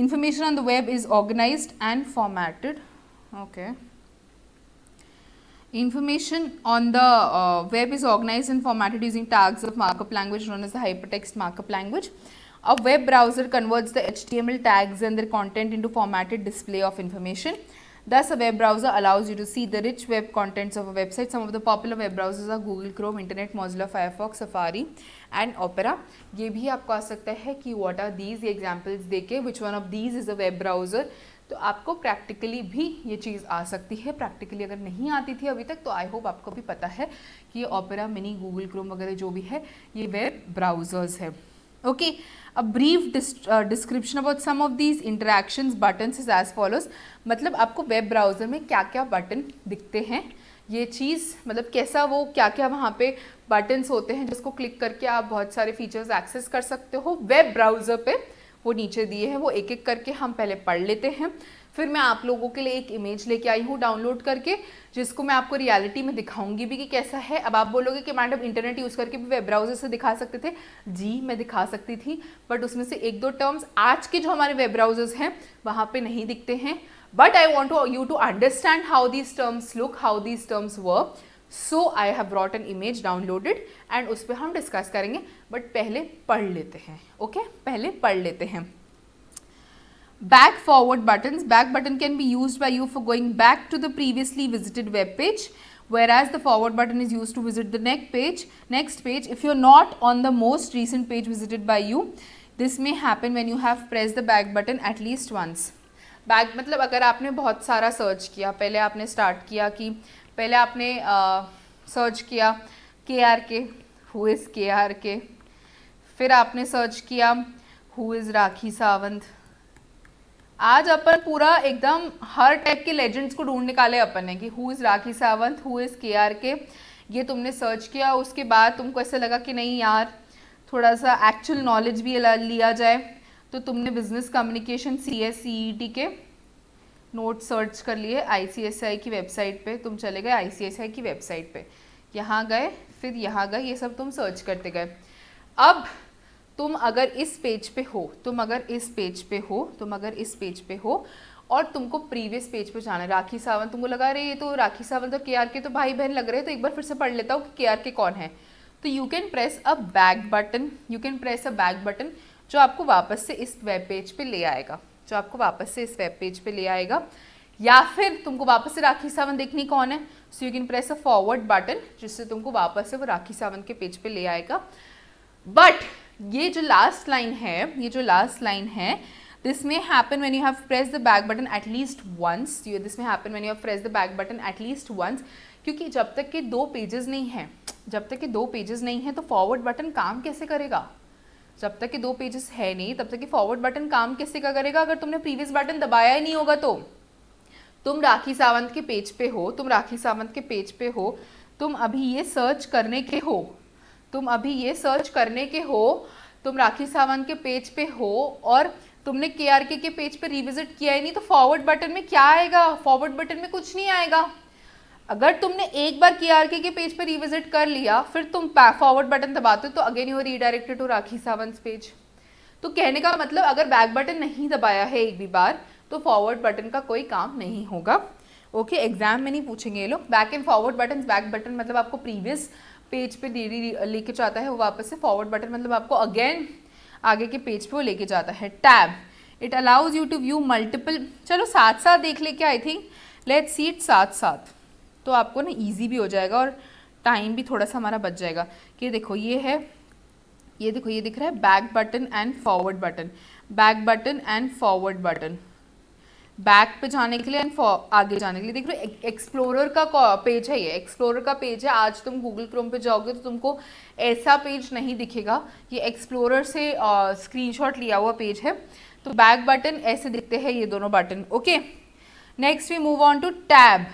Information on the web is organized and formatted. Okay. Information on the web is organized and formatted using tags of markup language known as the hypertext markup language. A web browser converts the HTML tags and their content into formatted display of information. Thus, a web browser allows you to see the rich web contents of a website. Some of the popular web browsers are Google Chrome, Internet, Mozilla Firefox, Safari and Opera. ये भी आपको आ सकता है कि what are these, ये examples देके which one of these is a web browser. तो आपको प्रैक्टिकली भी ये चीज़ आ सकती है. प्रैक्टिकली अगर नहीं आती थी अभी तक तो आई होप आपको भी पता है कि ये ओपेरा मिनी, गूगल क्रोम वगैरह जो भी है ये वेब ब्राउजर्स है. Okay, a brief description about some of these interactions buttons is as follows. मतलब आपको वेब ब्राउज़र में क्या क्या बटन दिखते हैं, ये चीज़ मतलब कैसा वो क्या क्या वहाँ पे बटन्स होते हैं जिसको क्लिक करके आप बहुत सारे फीचर्स एक्सेस कर सकते हो वेब ब्राउज़र पे, वो नीचे दिए हैं. वो एक एक करके हम पहले पढ़ लेते हैं. फिर मैं आप लोगों के लिए एक इमेज लेके आई हूँ डाउनलोड करके, जिसको मैं आपको रियलिटी में दिखाऊंगी भी कि कैसा है. अब आप बोलोगे कि मैडम इंटरनेट यूज़ करके भी वेब ब्राउज़र से दिखा सकते थे. जी मैं दिखा सकती थी, बट उसमें से एक दो टर्म्स आज के जो हमारे वेब ब्राउजर्स हैं वहाँ पे नहीं दिखते हैं. But I want you to understand how these terms look, how these terms work. So I have brought an image downloaded and उस पर हम डिस्कस करेंगे. बट पहले पढ़ लेते हैं. ओके, पहले पढ़ लेते हैं. Back forward buttons. Back button can be used by you for going back to the previously visited web page, whereas the forward button is used to visit the next page. If you're not on the most recent page visited by you, this may happen when you have pressed the back button at least once. Back मतलब अगर आपने बहुत सारा सर्च किया, पहले आपने स्टार्ट किया कि पहले आपने सर्च किया KRK, who is KRK, फिर आपने सर्च किया who is राखी सावंत. आज अपन पूरा एकदम हर टाइप के लेजेंड्स को ढूंढ निकाले अपन ने कि who is Rakhi Sawant, who is KRK. ये तुमने सर्च किया, उसके बाद तुमको ऐसा लगा कि नहीं यार थोड़ा सा एक्चुअल नॉलेज भी लिया जाए, तो तुमने बिजनेस कम्युनिकेशन CSCET के नोट सर्च कर लिए ICSI की वेबसाइट पे, तुम चले गए ICSI की वेबसाइट पे, यहाँ गए, फिर यहाँ गए, ये सब तुम सर्च करते गए। अब तुम अगर इस पेज पे हो, तुम अगर इस पेज पे हो और तुमको प्रीवियस पेज पे जाना है, राखी सावंत, तुमको लगा रहे ये तो राखी सावंत और KRK तो भाई बहन लग रहे हैं, तो एक बार फिर से पढ़ लेता हूँ कि KRK कौन है। तो you can press a back button, जो आपको वापस से इस वेब पेज पे ले आएगा, या फिर तुमको वापस से राखी सावंत देखनी कौन है, so you can press a forward button, जिससे तुमको वापस से वो राखी सावंत के पेज पे ले आएगा। बट ये जो लास्ट लाइन है, this may happen when you have pressed the back button at least once, क्योंकि जब तक के 2 पेजेस नहीं हैं तो फॉरवर्ड बटन काम कैसे करेगा? जब तक कि 2 पेजेस है नहीं तब तक कि फॉरवर्ड बटन काम कैसे करेगा? अगर तुमने प्रीवियस बटन दबाया ही नहीं होगा तो। तुम राखी सावंत के पेज पे हो, तुम अभी ये सर्च करने के हो, तुम राखी सावंत के पेज पे हो और तुमने KRK के पेज पे रिविजिट किया ही नहीं, तो फॉरवर्ड बटन में क्या आएगा? फॉरवर्ड बटन में कुछ नहीं आएगा। अगर तुमने एक बार KRK के पेज पे रिविजिट कर लिया, फिर तुम फॉरवर्ड बटन दबाते हो तो again you are redirected to Rakhi Sawant page. तो कहने का मतलब अगर बैक बटन नहीं दबाया है एक भी बार तो फॉरवर्ड बटन का कोई काम नहीं होगा। ओके, एग्जाम में नहीं पूछेंगे ये लोग। Back and forward button, back button मतलब आपको प्रीवियस पेज पे लेके जाता है वो वापस से, फॉरवर्ड बटन मतलब आपको अगेन आगे के पेज पे वो लेके जाता है। Tab, it allows you to view multiple, चलो साथ साथ देख ले क्या, I think let's see it साथ, तो आपको ना ईजी भी हो जाएगा और टाइम भी थोड़ा सा हमारा बच जाएगा। कि देखो ये दिख रहा है back button and forward button, back पे जाने के लिए एंड आगे जाने के लिए। देख रहे हो एक्सप्लोरर का पेज है, ये एक्सप्लोरर का पेज है। आज तुम गूगल क्रोम पे जाओगे तो तुमको ऐसा पेज नहीं दिखेगा, ये एक्सप्लोरर से स्क्रीनशॉट लिया हुआ पेज है। तो बैक बटन ऐसे दिखते हैं ये दोनों button. Okay, next we move on to tab.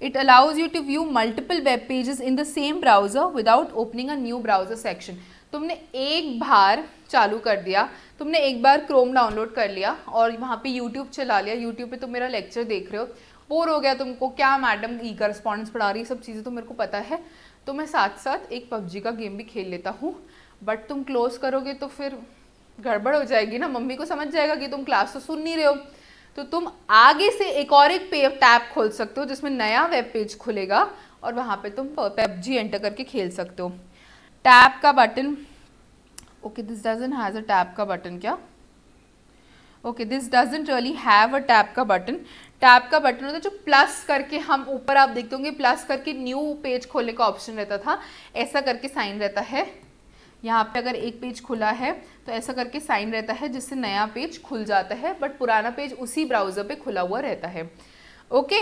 It allows you to view multiple web pages in the same browser without opening a new browser section. तुमने एक बार चालू कर दिया, तुमने एक बार क्रोम डाउनलोड कर लिया और वहाँ पे यूट्यूब चला लिया, यूट्यूब पे तुम मेरा लेक्चर देख रहे हो, बोर हो गया तुमको, क्या मैडम ई करस्पॉन्डेंस पढ़ा रही है, सब चीज़ें तो मेरे को पता है, तो मैं साथ साथ एक PUBG का गेम भी खेल लेता हूँ। बट तुम क्लोज करोगे तो फिर गड़बड़ हो जाएगी ना, मम्मी को समझ जाएगा कि तुम क्लास तो सुन नहीं रहे हो। तो तुम आगे से एक टैब खोल सकते हो जिसमें नया वेब पेज खुलेगा और वहाँ पे तुम PUBG एंटर करके खेल सकते हो। टैब का button, okay this doesn't has a tab का बटन क्या? Okay, this doesn't really have a tab का बटन। टैब का बटन होता है जो प्लस करके, हम ऊपर आप देखते होंगे प्लस करके न्यू पेज खोलने का ऑप्शन रहता था, ऐसा करके साइन रहता है। यहाँ पे अगर एक पेज खुला है तो ऐसा करके साइन रहता है जिससे नया पेज खुल जाता है, बट पुराना पेज उसी ब्राउजर पे खुला हुआ रहता है। Okay,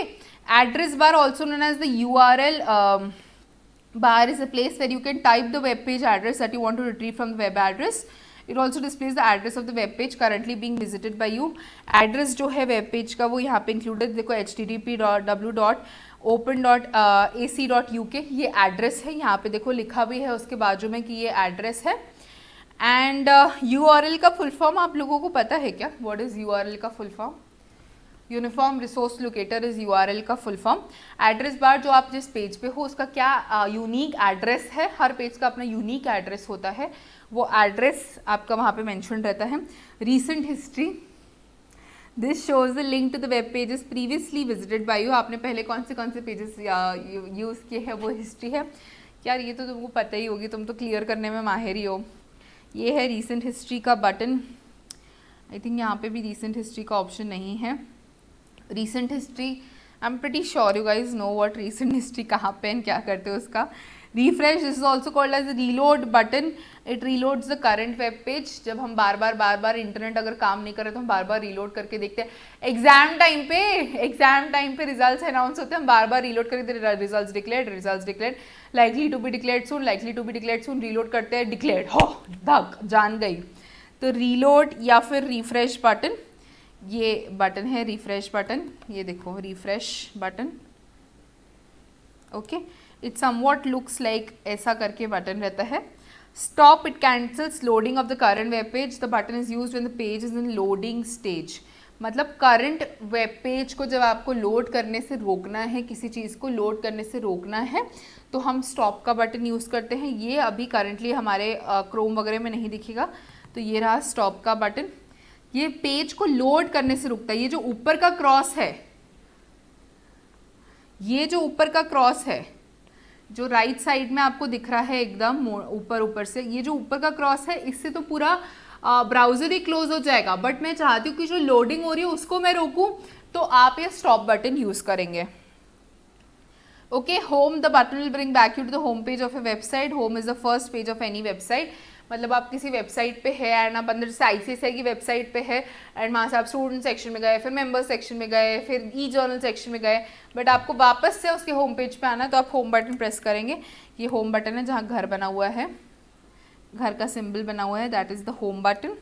address bar also known as the URL bar is a place where you can type the web page address that you want to retrieve from the web address. It also displays the address of the web page currently being visited by you. Address जो है web page का वो यहाँ पे included, देखो http://w.open.ac.uk ये एड्रेस है, यहाँ पे देखो लिखा भी है उसके बाजू में कि ये एड्रेस है। एंड URL का फुल फॉर्म आप लोगों को पता है क्या? व्हाट इज URL का full form? Uniform resource locator is URL का फुल फॉर्म। एड्रेस बार जो आप जिस पेज पे हो उसका क्या यूनिक एड्रेस है, हर पेज का अपना यूनिक एड्रेस होता है, वो एड्रेस आपका वहाँ पे मेंशन रहता है। Recent history, this shows the link to the web pages previously visited by you. आपने पहले कौन से पेजेस यूज़ किए हैं वो हिस्ट्री है। यार ये तो तुमको पता ही होगी, तुम तो क्लियर करने में माहिर ही हो। ये है रीसेंट हिस्ट्री का बटन। आई थिंक यहाँ पे भी रीसेंट हिस्ट्री का ऑप्शन नहीं है। Recent history, I am pretty sure you guys know what recent history कहाँ पे क्या करते हो उसका। Refresh, this is also called as reload button. It reloads the current web page. जब हम बार बार इंटरनेट अगर काम नहीं करे तो हम बार बार रीलोड करके देखते हैं। एग्जाम टाइम पे रिजल्ट्स अनाउंस होते हैं, हम बार बार रीलोड करके results declared, likely to be declared soon, reload करते हैं, डिक्लेयर्ड, हो धक जान गई। तो रीलोड या फिर रिफ्रेश बटन, ये बटन है रिफ्रेश बटन, ये देखो refresh button. Okay, it somewhat looks like ऐसा करके बटन रहता है। Stop, it cancels loading of the current web page, the button is used when the page is in loading stage. मतलब करंट वेब पेज को जब आपको लोड करने से रोकना है, किसी चीज़ को लोड करने से रोकना है, तो हम स्टॉप का बटन यूज़ करते हैं। ये अभी करंटली हमारे क्रोम वगैरह में नहीं दिखेगा, तो ये रहा स्टॉप का बटन। ये पेज को लोड करने से रुकता है। ये जो ऊपर का क्रॉस है, ये जो ऊपर का क्रॉस है, जो राइट साइड में आपको दिख रहा है एकदम ऊपर ऊपर से, ये जो ऊपर का क्रॉस है, इससे तो पूरा ब्राउजर ही क्लोज हो जाएगा। बट मैं चाहती हूँ कि जो लोडिंग हो रही है उसको मैं रोकूं, तो आप ये स्टॉप बटन यूज करेंगे। Okay, home, the button will bring back you to the home page of a website. Home is the first page of any website. मतलब आप किसी वेबसाइट पे है एंड आप अंदर से ICSI की वेबसाइट पे है एंड वहाँ से आप स्टूडेंट सेक्शन में गए, फिर मेंबर सेक्शन में गए, फिर ई-जर्नल सेक्शन में गए, बट आपको वापस से उसके होम पेज पे आना है, तो आप होम बटन प्रेस करेंगे। ये होम बटन है जहाँ घर बना हुआ है, घर का सिंबल बना हुआ है, that is the home button.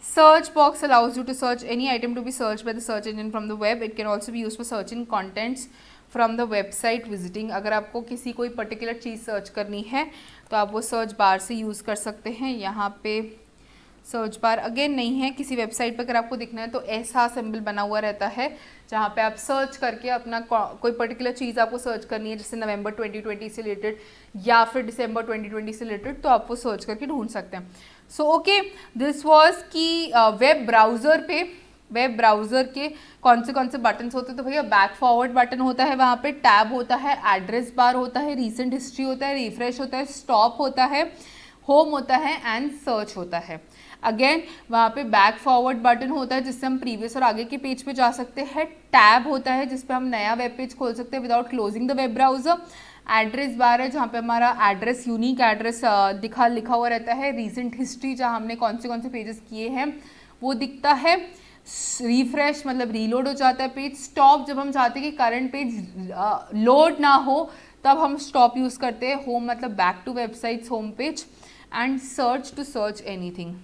Search box allows you to search any item to be searched by the search engine from the web. It can also be used for searching contents from the website visiting. अगर आपको किसी कोई पर्टिकुलर चीज़ सर्च करनी है तो आप वो सर्च बार से यूज़ कर सकते हैं। यहाँ पे सर्च बार अगेन नहीं है, किसी वेबसाइट पर अगर आपको दिखना है तो ऐसा सिंबल बना हुआ रहता है जहाँ पे आप सर्च करके अपना कोई पर्टिकुलर चीज़ आपको सर्च करनी है, जैसे नवंबर 2020 से रिलेटेड या फिर दिसंबर 2020 से रिलेटेड, तो आप वो सर्च करके ढूंढ सकते हैं। सो ओके, दिस वाज कि वेब ब्राउज़र के कौन से बटन्स होते हैं। तो भैया बैक फॉरवर्ड बटन होता है, वहाँ पे टैब होता है, एड्रेस बार होता है, रीसेंट हिस्ट्री होता है, रिफ्रेश होता है, स्टॉप होता है, होम होता है एंड सर्च होता है। अगेन वहाँ पे बैक फॉरवर्ड बटन होता है जिससे हम प्रीवियस और आगे के पेज पे जा सकते हैं। टैब होता है जिसपे हम नया वेब पेज खोल सकते हैं without closing the web browser. Address bar है जहाँ पे हमारा एड्रेस, यूनिक एड्रेस लिखा हुआ रहता है। रीसेंट हिस्ट्री जहाँ हमने कौन से पेजेस किए हैं वो दिखता है। रिफ्रेश मतलब रीलोड हो जाता है पेज। स्टॉप जब हम चाहते हैं कि करंट पेज लोड ना हो तब हम स्टॉप यूज़ करते हैं। होम मतलब back to websites home page and search to search anything.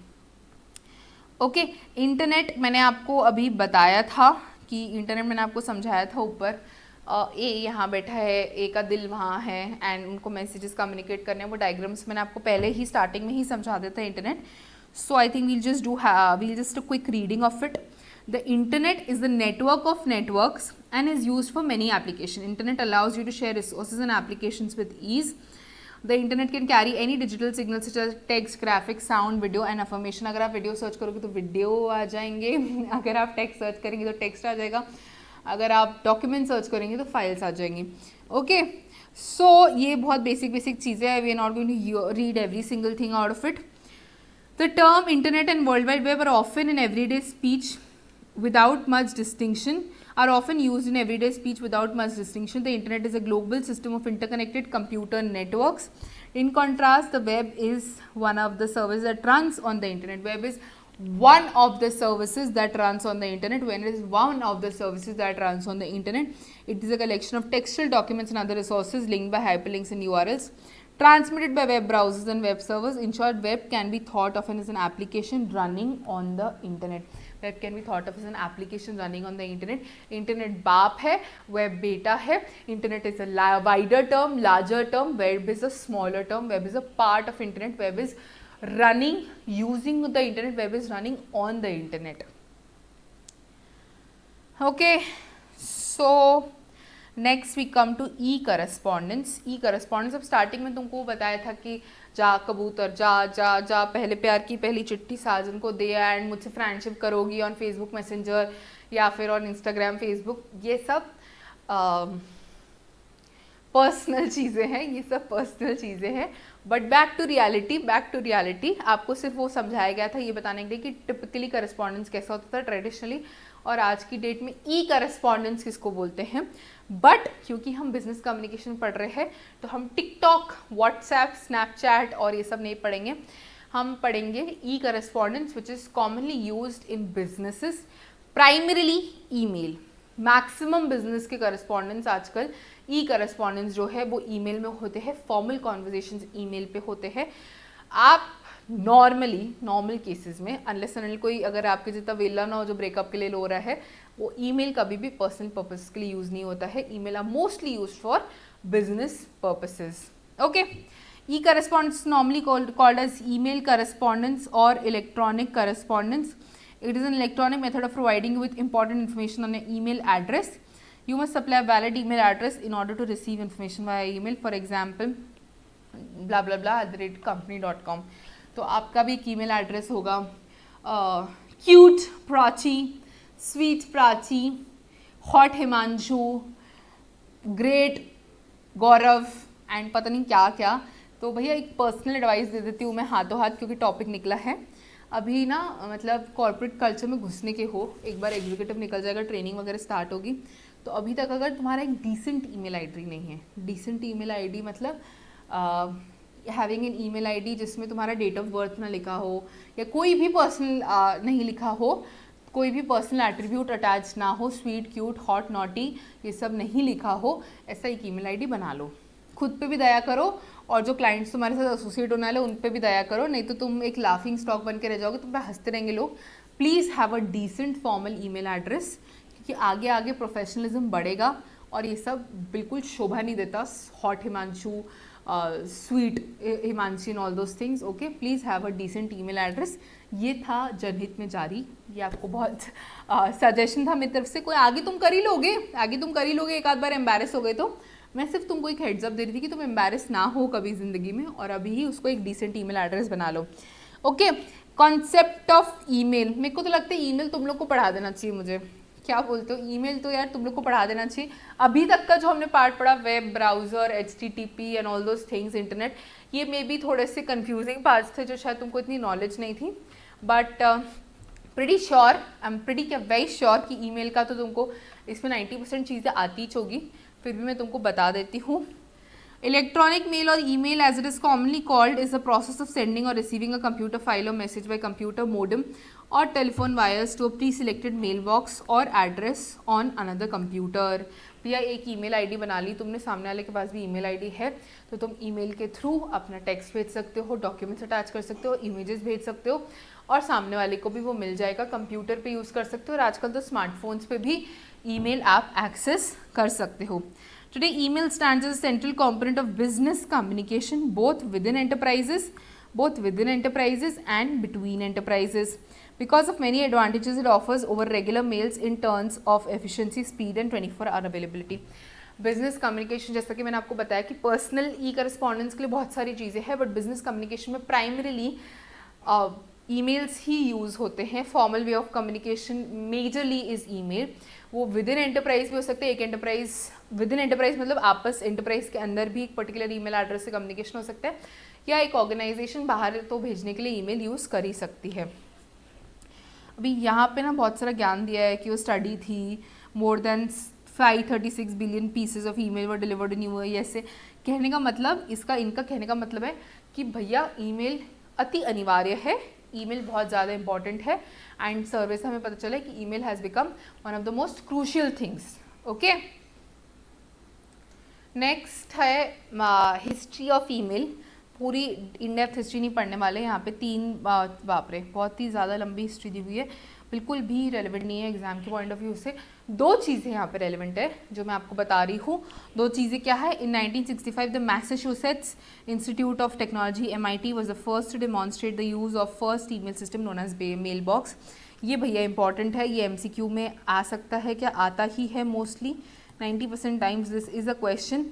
Okay, internet मैंने आपको अभी बताया था कि इंटरनेट मैंने आपको समझाया था ऊपर। ए यहाँ बैठा है, ए का दिल वहाँ है एंड उनको मैसेजेस कम्युनिकेट करने हैं, वो डायग्राम्स मैंने आपको पहले ही स्टार्टिंग में ही समझा देता है internet. So I think we'll just a quick reading of it. The internet is the network of networks and is used for many applications. Internet allows you to share resources and applications with ease. The internet can carry any digital signal such as text, graphics, sound, video and information. अगर आप वीडियो सर्च करोगे तो वीडियो आ जाएंगे, अगर आप टेक्स्ट सर्च करेंगे तो टेक्स्ट आ जाएगा, अगर आप डॉक्यूमेंट सर्च करेंगे तो फाइल्स आ जाएंगी। ओके, सो ये बहुत बेसिक चीज़ें हैं। We are not going to read every single thing out of it. The term internet and world wide web are often in everyday speech without much distinction. The internet is a global system of interconnected computer networks. In contrast, the web is one of the services that runs on the internet. Web is one of the services that runs on the internet. When it is one of the services that runs on the internet, it is a collection of textual documents and other resources linked by hyperlinks and URLs. Transmitted by web browsers and web servers. In short, web can be thought of as an application running on the internet. Web can be thought of as an application running on the internet. Internet बाप है, web बेटा है. Internet is a wider term, larger term. Web is a smaller term. Web is a part of internet. Web is running using the internet. Web is running on the internet. Okay, so next we come to e correspondence. E correspondence अब स्टार्टिंग में तुमको बताया था कि जा कबूतर जा जा जा, पहले प्यार की पहली चिट्ठी साजन को दे एंड मुझसे फ्रेंडशिप करोगी ऑन फेसबुक मैसेंजर या फिर ऑन इंस्टाग्राम फेसबुक। ये सब पर्सनल चीज़ें हैं, ये सब पर्सनल चीज़ें हैं। बट बैक टू रियलिटी आपको सिर्फ वो समझाया गया था ये बताने के लिए कि टिपिकली करस्पॉन्डेंस कैसा होता था ट्रेडिशनली, और आज की डेट में ई करस्पॉन्डेंस किसको बोलते हैं। बट क्योंकि हम बिजनेस कम्युनिकेशन पढ़ रहे हैं तो हम टिकटॉक, व्हाट्सएप, स्नैपचैट और ये सब नहीं पढ़ेंगे। हम पढ़ेंगे e correspondence which is commonly used in businesses, primarily email. Maximum business के करस्पॉन्डेंस आजकल ई करस्पॉन्डेंस जो है वो ईमेल में होते हैं। फॉर्मल कॉन्वर्जेशंस ईमेल पे होते हैं। आप नॉर्मल केसेस में अनलेस अनल कोई अगर आपके जितना वेला ना हो जो ब्रेकअप के लिए लो रहा है, वो ईमेल कभी भी पर्सनल पर्पस के लिए यूज़ नहीं होता है. Email are mostly use for business purposes. Okay. E correspondence normally called as email correspondence or electronic correspondence. It is an electronic method of providing you with important information on your email address. You must supply a valid email address in order to receive information via email. For example, blah blah blah @company.com. तो आपका भी एक ईमेल एड्रेस होगा cute Prachi, sweet Prachi, hot Himanshu, great Gaurav and पता नहीं क्या क्या. तो भैया एक पर्सनल एडवाइस दे देती हूँ मैं हाथों हाथ, क्योंकि टॉपिक निकला है अभी ना, मतलब कॉर्पोरेट कल्चर में घुसने के हो, एक बार एग्जीक्यूटिव निकल जाएगा, ट्रेनिंग वगैरह स्टार्ट होगी, तो अभी तक अगर तुम्हारा एक डिसेंट ईमेल आईडी नहीं है, डिसेंट ईमेल आईडी मतलब हैविंग एन ईमेल आईडी जिसमें तुम्हारा डेट ऑफ बर्थ ना लिखा हो या कोई भी पर्सनल नहीं लिखा हो, कोई भी पर्सनल एट्रीब्यूट अटैच ना हो, स्वीट क्यूट हॉट नॉटी ये सब नहीं लिखा हो, ऐसा एक ईमेल आईडी बना लो. खुद पे भी दया करो और जो क्लाइंट्स तुम्हारे साथ एसोसिएट होने वाले उन पे भी दया करो, नहीं तो तुम एक लाफिंग स्टॉक बन के रह जाओगे, तुम पे हंसते रहेंगे लोग. Please have a decent formal email address, क्योंकि आगे आगे प्रोफेशनलिज्म बढ़ेगा और ये सब बिल्कुल शोभा नहीं देता. Hot Himanshu, sweet Himanshi and all those things. Okay, please have a decent email address. ये था जनहित में जारी. ये आपको बहुत सजेशन था मेरी तरफ से. कोई आगे तुम कर ही लोगे, आगे तुम कर ही लोगे. एक आध बार एम्बैरेस हो गए तो मैं सिर्फ तुमको एक हेड्स अप दे रही थी कि तुम एम्बैरेस ना हो कभी ज़िंदगी में, और अभी ही उसको एक डिसेंट ईमेल एड्रेस बना लो. Okay, concept of email. मेरे को तो लगता है ईमेल तुम लोग को पढ़ा देना चाहिए. मुझे क्या बोलते हो, ईमेल तो यार तुम लोग को पढ़ा देना चाहिए. अभी तक का जो हमने पार्ट पढ़ा, web browser, HTTP and all those things, internet, ये मे बी थोड़े से कन्फ्यूजिंग पार्ट्स थे जो शायद तुमको इतनी नॉलेज नहीं थी. But pretty sure, I am pretty क्या वेरी श्योर कि ईमेल का तो तुमको इसमें 90% चीज़ें आती ही होगी. फिर भी मैं तुमको बता देती हूँ. Electronic mail or email as it is commonly called is the process of sending or receiving a computer file or message by computer modem or telephone wires to a pre selected mail box or address on another computer. भैया एक ईमेल आईडी बना ली तुमने, सामने वाले के पास भी ईमेल आईडी है, तो तुम ईमेल के थ्रू अपना टेक्स्ट भेज सकते हो, डॉक्यूमेंट्स अटैच कर सकते हो, इमेजेस भेज सकते हो, और सामने वाले को भी वो मिल जाएगा. कंप्यूटर पे यूज़ कर सकते हो, और आजकल तो स्मार्टफोन्स पे भी ईमेल आप एक्सेस कर सकते हो. Today, email stands as a central component of business communication, both within enterprises and between enterprises. Because of many advantages it offers over regular mails in terms of efficiency, speed and 24-hour availability. Business communication, जैसा कि मैंने आपको बताया कि पर्सनल ई करस्पॉन्डेंस के लिए बहुत सारी चीज़ें हैं, बट बिजनेस कम्युनिकेशन में प्राइमरीली ईमेल्स ही यूज़ होते हैं. Formal way of communication majorly is email. वो विद इन एंटरप्राइज भी हो सकते हैं. एक एंटरप्राइज, विद इन एंटरप्राइज मतलब आपस एंटरप्राइज के अंदर भी एक पर्टिकुलर ईमेल एड्रेस से कम्युनिकेशन हो सकता है, या एक ऑर्गेनाइजेशन बाहर तो भेजने के लिए ईमेल यूज़ कर ही सकती है. अभी यहाँ पे ना बहुत सारा ज्ञान दिया है कि वो स्टडी थी, more than 536 billion pieces of email were delivered in UAE. ऐसे कहने का मतलब, इनका कहने का मतलब है कि भैया ईमेल अति अनिवार्य है, ईमेल बहुत ज़्यादा इंपॉर्टेंट है, एंड सर्वे से हमें पता चला है कि email has become one of the most crucial things. Okay, next है हिस्ट्री ऑफ ईमेल. पूरी इन डेप्थ हिस्ट्री नहीं पढ़ने वाले यहाँ पे. 3 बाप रे बहुत ही ज़्यादा लंबी हिस्ट्री दी हुई है, बिल्कुल भी रेलिवेंट नहीं है एग्जाम के पॉइंट ऑफ व्यू से. 2 चीज़ें यहाँ पे रेलिवेंट है जो मैं आपको बता रही हूँ. 2 चीज़ें क्या है? In 1965 the Massachusetts Institute of Technology MIT was the first to demonstrate the use of first email system known as mail box. ये भैया इंपॉर्टेंट है, ये MCQ में आ सकता है, क्या आता ही है mostly 90% times this is a question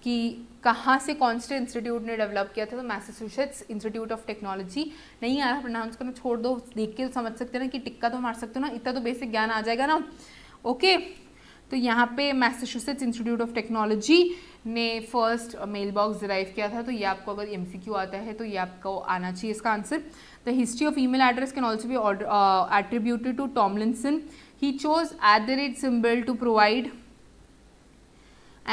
कि कहाँ से कौन से इंस्टीट्यूट ने डेवलप किया था. तो मैसाचुसेट्स इंस्टीट्यूट ऑफ टेक्नोलॉजी. नहीं आ रहा प्रोनाउंस करना, छोड़ दो, देख के समझ सकते हैं ना कि टिक्का तो मार सकते हो ना, इतना तो बेसिक ज्ञान आ जाएगा ना. ओके, तो यहाँ पे मैसाचुसेट्स इंस्टीट्यूट ऑफ टेक्नोलॉजी ने फर्स्ट मेल बॉक्स डिराइव किया था. तो ये आपको अगर MCQ आता है तो ये आपको आना चाहिए इसका answer. The history of email address can also be attributed to Tomlinson. He chose @ symbol to provide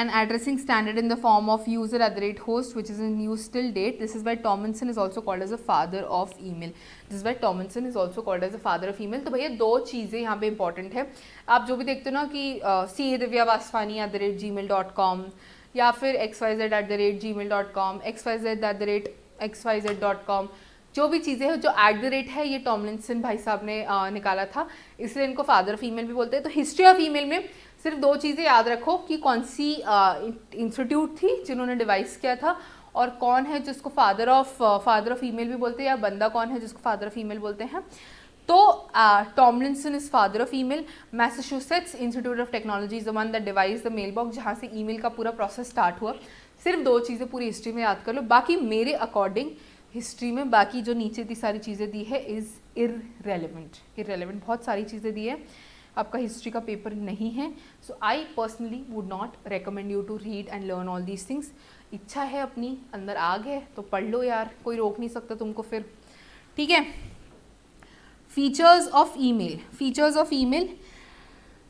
an addressing standard in the form of user @host, which is in use till date. This is why Tomlinson is also called as the father of email. This is why Tomlinson is also called as the father of email. तो भैया 2 चीज़ें यहाँ पे इंपॉर्टेंट है. आप जो भी देखते हो ना कि CA divyavaswani@gmail.com या फिर xyz@gmail.com, xyz@xyz.com, जो भी चीज़ें हैं, जो @ है, ये टॉमलिंसन भाई साहब ने निकाला था, इसलिए इनको फादर ऑफ ईमेल भी बोलते हैं। तो हिस्ट्री ऑफ ईमेल में सिर्फ 2 चीज़ें याद रखो कि कौन सी इंस्टीट्यूट थी जिन्होंने डिवाइस किया था, और कौन है जिसको फादर ऑफ ईमेल भी बोलते हैं, या बंदा कौन है जिसको फादर ऑफ ईमेल बोलते हैं। तो Tomlinson is father of email. Massachusetts Institute of Technology is the one that device the mail box, जहाँ से ईमेल का पूरा प्रोसेस स्टार्ट हुआ। सिर्फ 2 चीज़ें पूरी हिस्ट्री में याद कर लो, बाकी मेरे अकॉर्डिंग हिस्ट्री में बाकी जो नीचे दी सारी चीज़ें दी है इज़ इररेलेवेंट। बहुत सारी चीज़ें दी है, आपका हिस्ट्री का पेपर नहीं है। So I personally would not recommend you to read and learn all these things. इच्छा है अपनी, अंदर आग है तो पढ़ लो यार, कोई रोक नहीं सकता तुमको फिर, ठीक है। फीचर्स ऑफ ईमेल,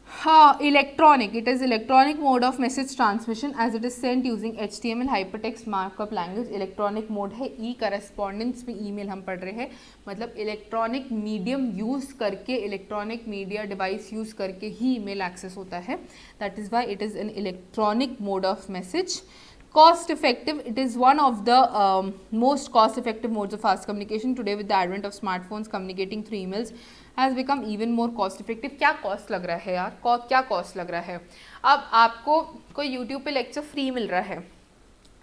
हाँ, electronic, it is electronic mode of message transmission as it is sent using HTML hypertext markup language. Electronic mode है। ई करस्पॉन्डेंस में ईमेल हम पढ़ रहे हैं, मतलब इलेक्ट्रॉनिक मीडियम यूज़ करके, इलेक्ट्रॉनिक मीडिया डिवाइस यूज़ करके ही ईमेल एक्सेस होता है। That is why it is an electronic mode of message. Cost effective, it is one of the most cost effective modes of fast communication. Today with the advent of smartphones, communicating through emails has become even more cost effective. क्या cost लग रहा है यार, क्या cost लग रहा है? अब आपको कोई YouTube पे लेक्चर फ्री मिल रहा है,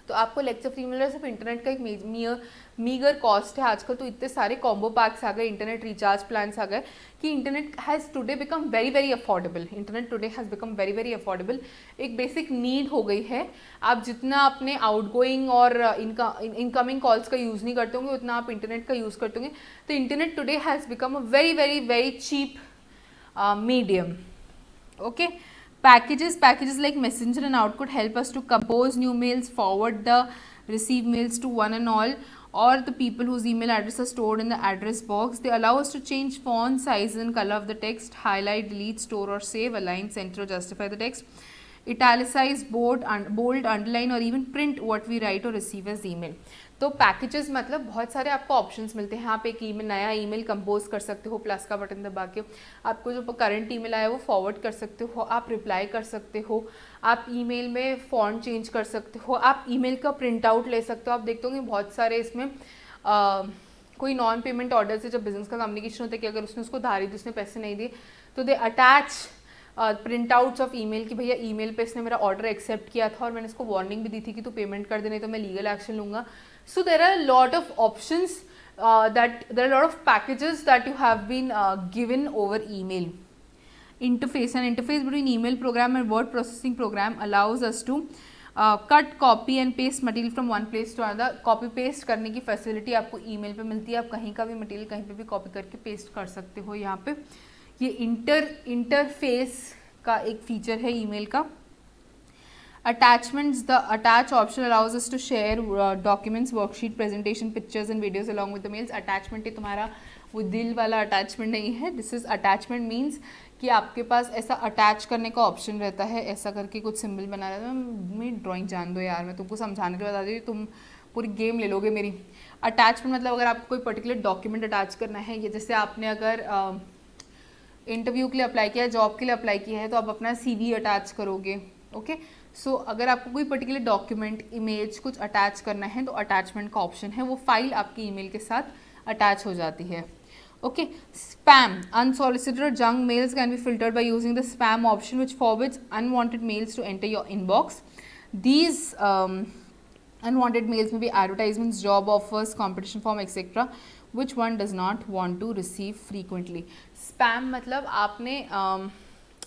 तो आपको लेक्चर फ्री मिल रहा है, सिर्फ इंटरनेट का एक मीगर कॉस्ट है। आजकल तो इतने सारे कॉम्बो पैक्स आ गए, इंटरनेट रिचार्ज प्लान्स आ गए कि internet has today become very very affordable. Internet today has become very very affordable, एक बेसिक नीड हो गई है। आप जितना अपने आउटगोइंग और इनकमिंग कॉल्स का यूज़ नहीं करते होंगे, उतना आप इंटरनेट का यूज़ करते होंगे। तो internet today has become a very very very cheap medium. Okay, packages like Messenger and Outlook help us to compose new mails, forward the received mails to one and all, or the people whose email address are stored in the address box. They allow us to change font size and color of the text, highlight, delete, store or save, align, center or justify the text, italicize, bold, underline or even print what we write or receive as email. तो पैकेजेस मतलब बहुत सारे आपको ऑप्शंस मिलते हैं। आप एक नया ईमेल कंपोज कर सकते हो प्लस का बटन दबा के, आपको जो करंट ईमेल आया वो फॉरवर्ड कर सकते हो, आप रिप्लाई कर सकते हो, आप ईमेल में फॉन्ट चेंज कर सकते हो, आप ईमेल का प्रिंट आउट ले सकते हो। आप देखते होंगे बहुत सारे इसमें कोई नॉन पेमेंट ऑर्डर से जब बिजनेस का कम्युनिकेशन होता है कि अगर उसने उसको धारी दी, उसने पैसे नहीं दिए, तो दे attach print outs of email कि भैया ईमेल पे इसने मेरा ऑर्डर एक्सेप्ट किया था और मैंने इसको वार्निंग भी दी थी कि तू पेमेंट कर दे, नहीं तो मैं लीगल एक्शन लूँगा। So there are a lot of options there are a lot of packages that you have been given over email. Interface, an interface between email program and word processing program allows us to cut, copy and paste material from one place to another. Copy paste करने की facility आपको email पे मिलती है, आप कहीं का भी material कहीं पे भी copy करके paste कर सकते हो। यहाँ पे ये interface का एक feature है email का। Attachments, the attach option allows us to share documents, worksheet, presentation, pictures and videos along with the mails. Attachment ये तुम्हारा वो दिल वाला attachment नहीं है। This is attachment means कि आपके पास ऐसा अटैच करने का ऑप्शन रहता है, ऐसा करके कुछ सिंबल बना रहता है। मैं ड्राइंग जान दो यार, मैं तुमको समझाने के बता दी, तुम पूरी गेम ले लोगे मेरी। अटैचमेंट मतलब अगर आपको कोई पर्टिकुलर डॉक्यूमेंट अटैच करना है, ये जैसे आपने अगर इंटरव्यू के लिए अप्लाई किया है, जॉब के लिए अप्लाई किया है, तो आप अपना CV अटैच करोगे। ओके, सो अगर आपको कोई पर्टिकुलर डॉक्यूमेंट, इमेज कुछ अटैच करना है तो अटैचमेंट का ऑप्शन है, वो फाइल आपकी ईमेल के साथ अटैच हो जाती है। Okay, spam, unsolicited or junk mails can be filtered by using the spam option which forwards unwanted mails to enter your inbox. These unwanted mails may be advertisements, job offers, competition form etc. which one does not want to receive frequently. Spam मतलब आपने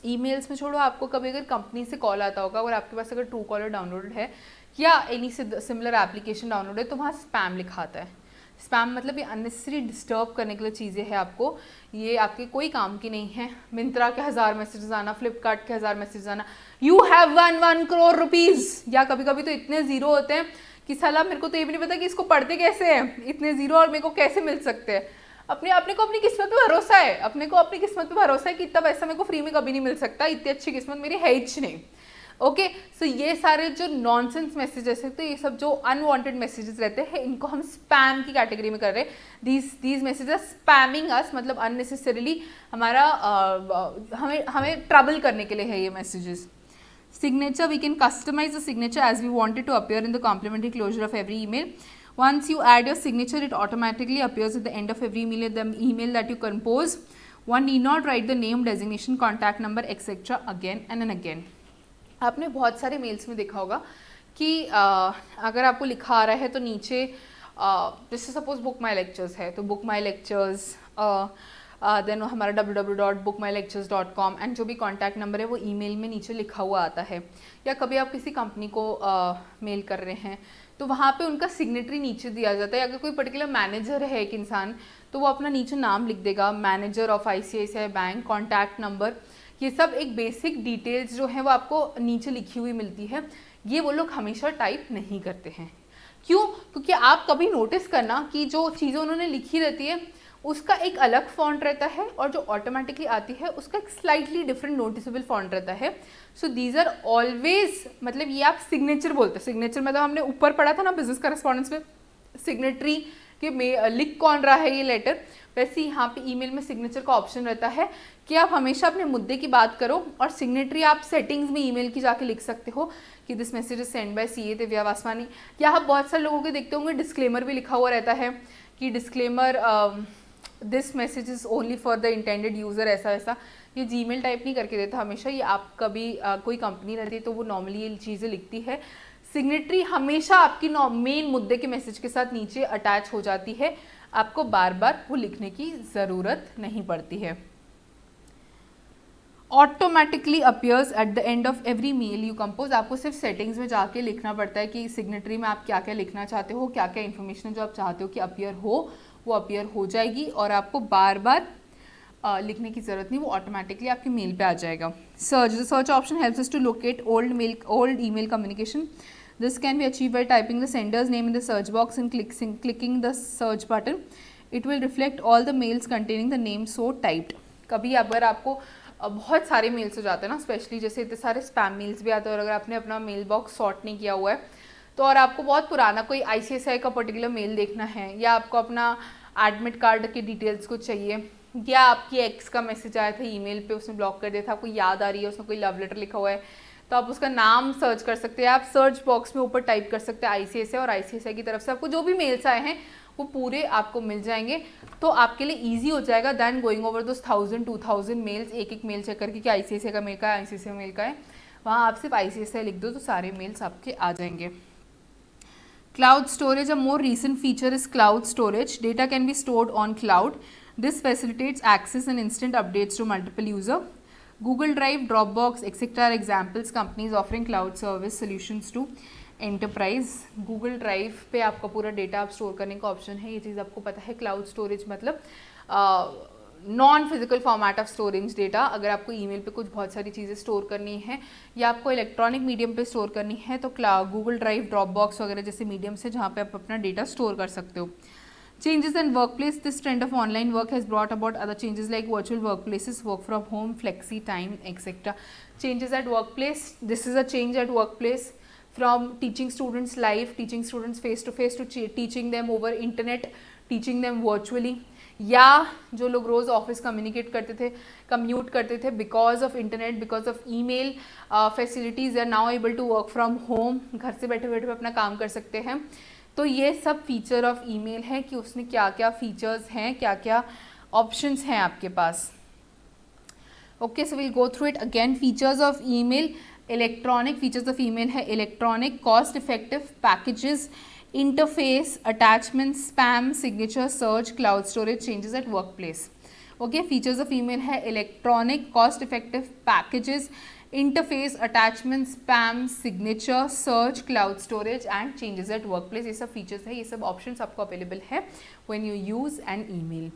ईमेल्स में छोड़ो, आपको कभी अगर कंपनी से कॉल आता होगा, अगर आपके पास अगर ट्रू कॉलर डाउनलोडेड है या एनी सिमिलर एप्लीकेशन डाउनलोड है, तो वहाँ स्पैम लिखा आता है। स्पैम मतलब ये अननेसेसरी डिस्टर्ब करने के लिए चीज़ें हैं आपको, ये आपके कोई काम की नहीं है। मिंत्रा के 1000 मैसेजेस आना, फ्लिपकार्ट के 1000 मैसेजेस आना, you have one 1 crore rupees, या कभी कभी तो इतने ज़ीरो होते हैं कि साला मेरे को तो ये भी नहीं पता कि इसको पढ़ते कैसे हैं, इतने ज़ीरो और मेरे को कैसे मिल सकते हैं। अपने को अपनी किस्मत पे भरोसा है, अपने को अपनी किस्मत पे भरोसा है कि इतना पैसा मेरे को फ्री में कभी नहीं मिल सकता, इतनी अच्छी किस्मत मेरी है ही नहीं। ओके, सो ये सारे जो नॉनसेंस मैसेजेस हैं, तो ये सब जो अनवांटेड मैसेजेस रहते हैं, इनको हम स्पैम की कैटेगरी में कर रहे हैं। दीज मैसेजेस स्पैमिंग अस, मतलब अननेसेसरीली हमारा हमें ट्रबल करने के लिए है ये messages. Signature, we can customize the signature as we want it to appear in the complimentary closure of every email. Once you add your signature, it automatically appears at the end of every email that you compose. One need not write the name, designation, contact number, etc. again and again. आपने बहुत सारे मेल्स में देखा होगा कि अगर आपको लिखा आ रहा है तो नीचे जैसे सपोज बुक माई लेक्चर्स है तो बुक माई लेक्चर्स, देन हमारा www.bookmylectures.com एंड जो भी कॉन्टैक्ट नंबर है वो ईमेल में नीचे लिखा हुआ आता है. या कभी आप किसी कंपनी को मेल कर रहे हैं तो वहाँ पे उनका सिग्नेटरी नीचे दिया जाता है. अगर कोई पर्टिकुलर मैनेजर है एक इंसान तो वो अपना नीचे नाम लिख देगा, manager of ICICI bank, contact number, ये सब एक बेसिक डिटेल्स जो है वो आपको नीचे लिखी हुई मिलती है. ये वो लोग हमेशा टाइप नहीं करते हैं. क्यों? क्योंकि आप कभी नोटिस करना कि जो चीज़ें उन्होंने लिखी रहती है उसका एक अलग फॉन्ट रहता है और जो ऑटोमेटिकली आती है उसका एक स्लाइटली डिफरेंट नोटिसेबल फॉन्ट रहता है. सो दीज आर ऑलवेज, मतलब ये आप सिग्नेचर बोलते हैं. सिग्नेचर मतलब हमने ऊपर पढ़ा था ना बिजनेस करेस्पॉन्डेंस में, सिग्नेटरी कि लिख कौन रहा है ये लेटर, वैसे यहाँ पे ईमेल में सिग्नेचर का ऑप्शन रहता है कि आप हमेशा अपने मुद्दे की बात करो और सिग्नेटरी आप सेटिंग्स में ईमेल की जाके लिख सकते हो कि this message is send by CA Divya Vaswani. या आप बहुत सारे लोगों के देखते होंगे डिस्क्लेमर भी लिखा हुआ रहता है कि disclaimer this message is only for the intended user, ऐसा वैसा. ये जीमेल टाइप नहीं करके देता हमेशा, ये आप कभी कोई कंपनी रहती है तो वो नॉर्मली ये चीज़ें लिखती है. सिग्नेटरी हमेशा आपकी मेन मुद्दे के मैसेज के साथ नीचे अटैच हो जाती है, आपको बार बार वो लिखने की ज़रूरत नहीं पड़ती है. Automatically appears at the end of every mail you compose. आपको सिर्फ सेटिंग्स में जाके लिखना पड़ता है कि सिग्नेटरी में आप क्या क्या लिखना चाहते हो, क्या क्या इन्फॉर्मेशन जो आप चाहते हो कि अपीयर हो वो अपीयर हो जाएगी और आपको बार बार लिखने की ज़रूरत नहीं, वो ऑटोमेटिकली आपके मेल पे आ जाएगा. Search option helps us to locate old email communication. This can be achieved by typing the sender's name in the search box and clicking the search button. It will reflect all the mails containing the name so typed. कभी अगर आपको बहुत सारे मेल्स हो जाते हैं ना, स्पेशली जैसे इतने सारे स्पैम मेल्स भी आते हैं और अगर आपने अपना मेल बॉक्स सॉर्ट नहीं किया हुआ है तो और आपको बहुत पुराना कोई ICICI का पर्टिकुलर मेल देखना है या आपको अपना एडमिट कार्ड के डिटेल्स को चाहिए या आपकी एक्स का मैसेज आया था ईमेल पे, उसने ब्लॉक कर दिया था, आपको याद आ रही है उसमें कोई लव लेटर लिखा हुआ है तो आप उसका नाम सर्च कर सकते हैं. आप सर्च बॉक्स में ऊपर टाइप कर सकते हैं ICICI और ICICI की तरफ से आपको जो भी मेल्स आए हैं वो पूरे आपको मिल जाएंगे. तो आपके लिए ईजी हो जाएगा दैन गोइंग ओवर दोस 1000-2000 मेल्स, एक एक मेल चेक करके कि ICICI का मेल का है, ICICI मेल का है. वहाँ आप सिर्फ ICICI लिख दो तो सारे मेल्स आपके आ जाएंगे. Cloud storage, a more recent feature is cloud storage. Data can be stored on cloud. This facilitates access and instant updates to multiple users. Google Drive, Dropbox, etc. are examples companies offering cloud service solutions to enterprise. Google Drive पे आपका पूरा डेटा आप स्टोर करने का ऑप्शन है, ये चीज़ आपको पता है. क्लाउड स्टोरेज मतलब non physical format of storage data. अगर आपको ईमेल पे कुछ बहुत सारी चीज़ें स्टोर करनी है या आपको इलेक्ट्रॉनिक मीडियम पे स्टोर करनी है तो गूगल ड्राइव, ड्रॉपबॉक्स वगैरह जैसे मीडियम से जहाँ पे आप अपना डेटा स्टोर कर सकते हो. Changes in workplace. This trend of online work has brought about other changes like virtual workplaces, work from home, flexi time, etc. Changes at workplace. This is a change at workplace from teaching students live, teaching students face to face to teaching them over internet, teaching them virtually. या जो लोग रोज़ ऑफिस कम्युनिकेट करते थे, कम्यूट करते थे because of internet, because of email facilities, are now able to work from home. घर से बैठे बैठे अपना काम कर सकते हैं. तो ये सब फीचर ऑफ ईमेल है कि उसमें क्या क्या फीचर्स हैं, क्या क्या ऑप्शंस हैं आपके पास. Okay, so we'll go through it again. Features of email. Electronic features of email है electronic, cost effective, packages, interface, attachment, spam, signature, search, cloud storage, changes at work place. Okay, features of email है electronic, cost effective, packages, interface, attachment, spam, signature, search, cloud storage and changes at work place. ये सब फीचर्स है, ये सब ऑप्शंस आपको अवेलेबल है when you use an email.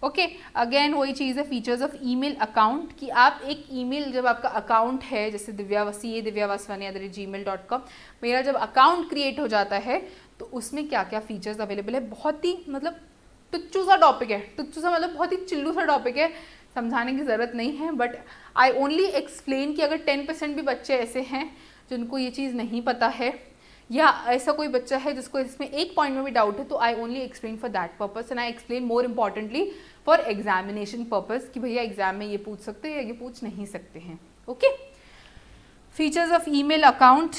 Okay, again वही चीज़ है फीचर्स ऑफ ईमेल अकाउंट कि आप एक ईमेल, जब आपका अकाउंट है जैसे divyawaswani@gmail.com, मेरा जब अकाउंट क्रिएट हो जाता है तो उसमें क्या क्या फीचर्स अवेलेबल है. बहुत ही मतलब टुच्चू सा टॉपिक है, टुच्चू सा मतलब बहुत ही चिल्लू सा टॉपिक है, समझाने की ज़रूरत नहीं है. बट आई ओनली एक्सप्लेन कि अगर 10% भी बच्चे ऐसे हैं जिनको ये चीज़ नहीं पता है या ऐसा कोई बच्चा है जिसको इसमें एक पॉइंट में भी डाउट है तो I only explain for that purpose and I explain more importantly for examination purpose कि भैया एग्जाम में ये पूछ सकते हैं या ये पूछ नहीं सकते हैं. Okay, features of email account.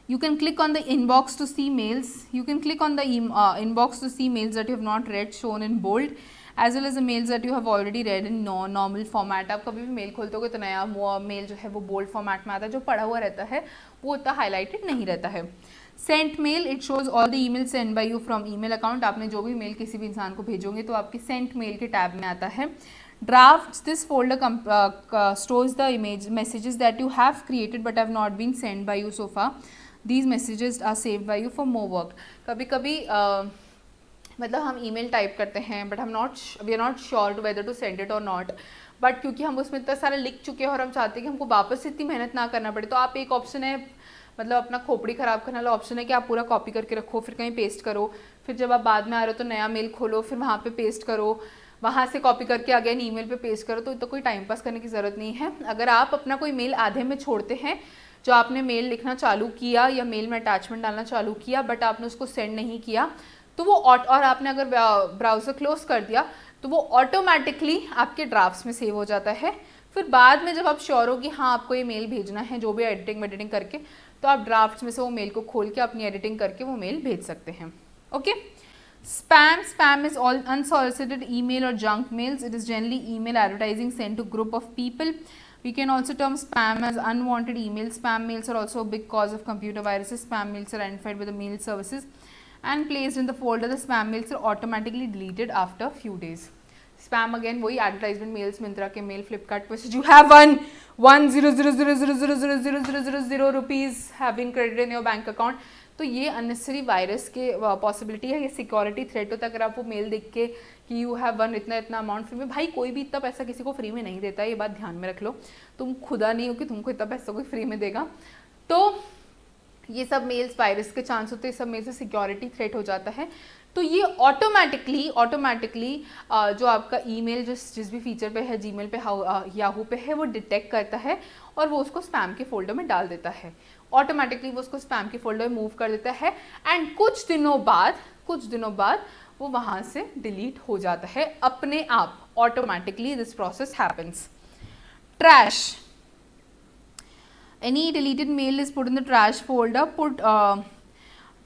You can click on the inbox to see mails. You can click on the inbox to see mails that you have not read, shown in bold, as well as the mails that you have already read in normal format. आप कभी भी मेल खोलते हो तो नया मेल जो है वो बोल्ड फॉर्मेट में आता है, जो पढ़ा हुआ रहता है वो उतना हाईलाइटेड नहीं रहता है. Sent mail, it shows all the email send by you from email account. आपने जो भी मेल किसी भी इंसान को भेजोगे तो आपके सेंट मेल के टैब में आता है. Drafts, this folder stores the messages that you have created but have not been sent by you so far. These messages are saved by you for more work. कभी कभी मतलब हम ईमेल टाइप करते हैं but we are not sure to whether to send it or not, but क्योंकि हम उसमें इतना सारा लिख चुके हैं और हम चाहते हैं कि हमको वापस इतनी मेहनत ना करना पड़े, तो आप एक ऑप्शन है, मतलब अपना खोपड़ी ख़राब करने वाला ऑप्शन है कि आप पूरा कॉपी करके रखो, फिर कहीं पेस्ट करो, फिर जब आप बाद में आ रहे हो तो नया मेल खोलो, फिर वहाँ पे पेस्ट करो, वहाँ से कॉपी करके अगेन ईमेल पे पेस्ट करो. तो कोई टाइम पास करने की ज़रूरत नहीं है. अगर आप अपना कोई मेल आधे में छोड़ते हैं, जो आपने मेल लिखना चालू किया या मेल में अटैचमेंट डालना चालू किया बट आपने उसको सेंड नहीं किया, तो वो और आपने अगर ब्राउज़र क्लोज कर दिया तो वो ऑटोमेटिकली आपके ड्राफ्ट्स में सेव हो जाता है. फिर बाद में जब आप श्योर हो कि हाँ आपको ये मेल भेजना है जो भी एडिटिंग करके, तो आप ड्राफ्ट्स में से वो मेल को खोल के अपनी एडिटिंग करके वो मेल भेज सकते हैं. Okay. Spam is all unsolicited email or junk mails. It is generally email advertising sent to group of people. We can also term spam as unwanted emails. Spam mails are also a big cause of computer viruses. Spam mails are identified by the mail services and placed in the folder. The spam mails are automatically deleted after a few days. Spam again वही advertisement mails, Myntra के mail, Flipkart message. You have 1,000,000,000,000 rupees have been credited in your bank account. तो ये अननेसेसरी वायरस के पॉसिबिलिटी है, ये सिक्योरिटी थ्रेट होता है. अगर आप वो मेल देख के कि यू हैव वन इतना अमाउंट फ्री में, भाई कोई भी इतना पैसा किसी को फ्री में नहीं देता है, ये बात ध्यान में रख लो. तुम खुदा नहीं हो कि तुमको इतना पैसा कोई फ्री में देगा. तो ये सब मेल्स वायरस के चांस होते हैं, सब मेल से सिक्योरिटी थ्रेट हो जाता है. तो ये ऑटोमेटिकली जो आपका ईमेल जिस भी फीचर पे है, जीमेल पे, याहू पे है, वो डिटेक्ट करता है और वो उसको स्पैम के फोल्डर में डाल देता है. ऑटोमेटिकली वो उसको स्पैम के फोल्डर में मूव कर देता है एंड कुछ दिनों बाद वो वहाँ से डिलीट हो जाता है अपने आप. Automatically this process happens. Trash. Any deleted mail is put in the trash folder.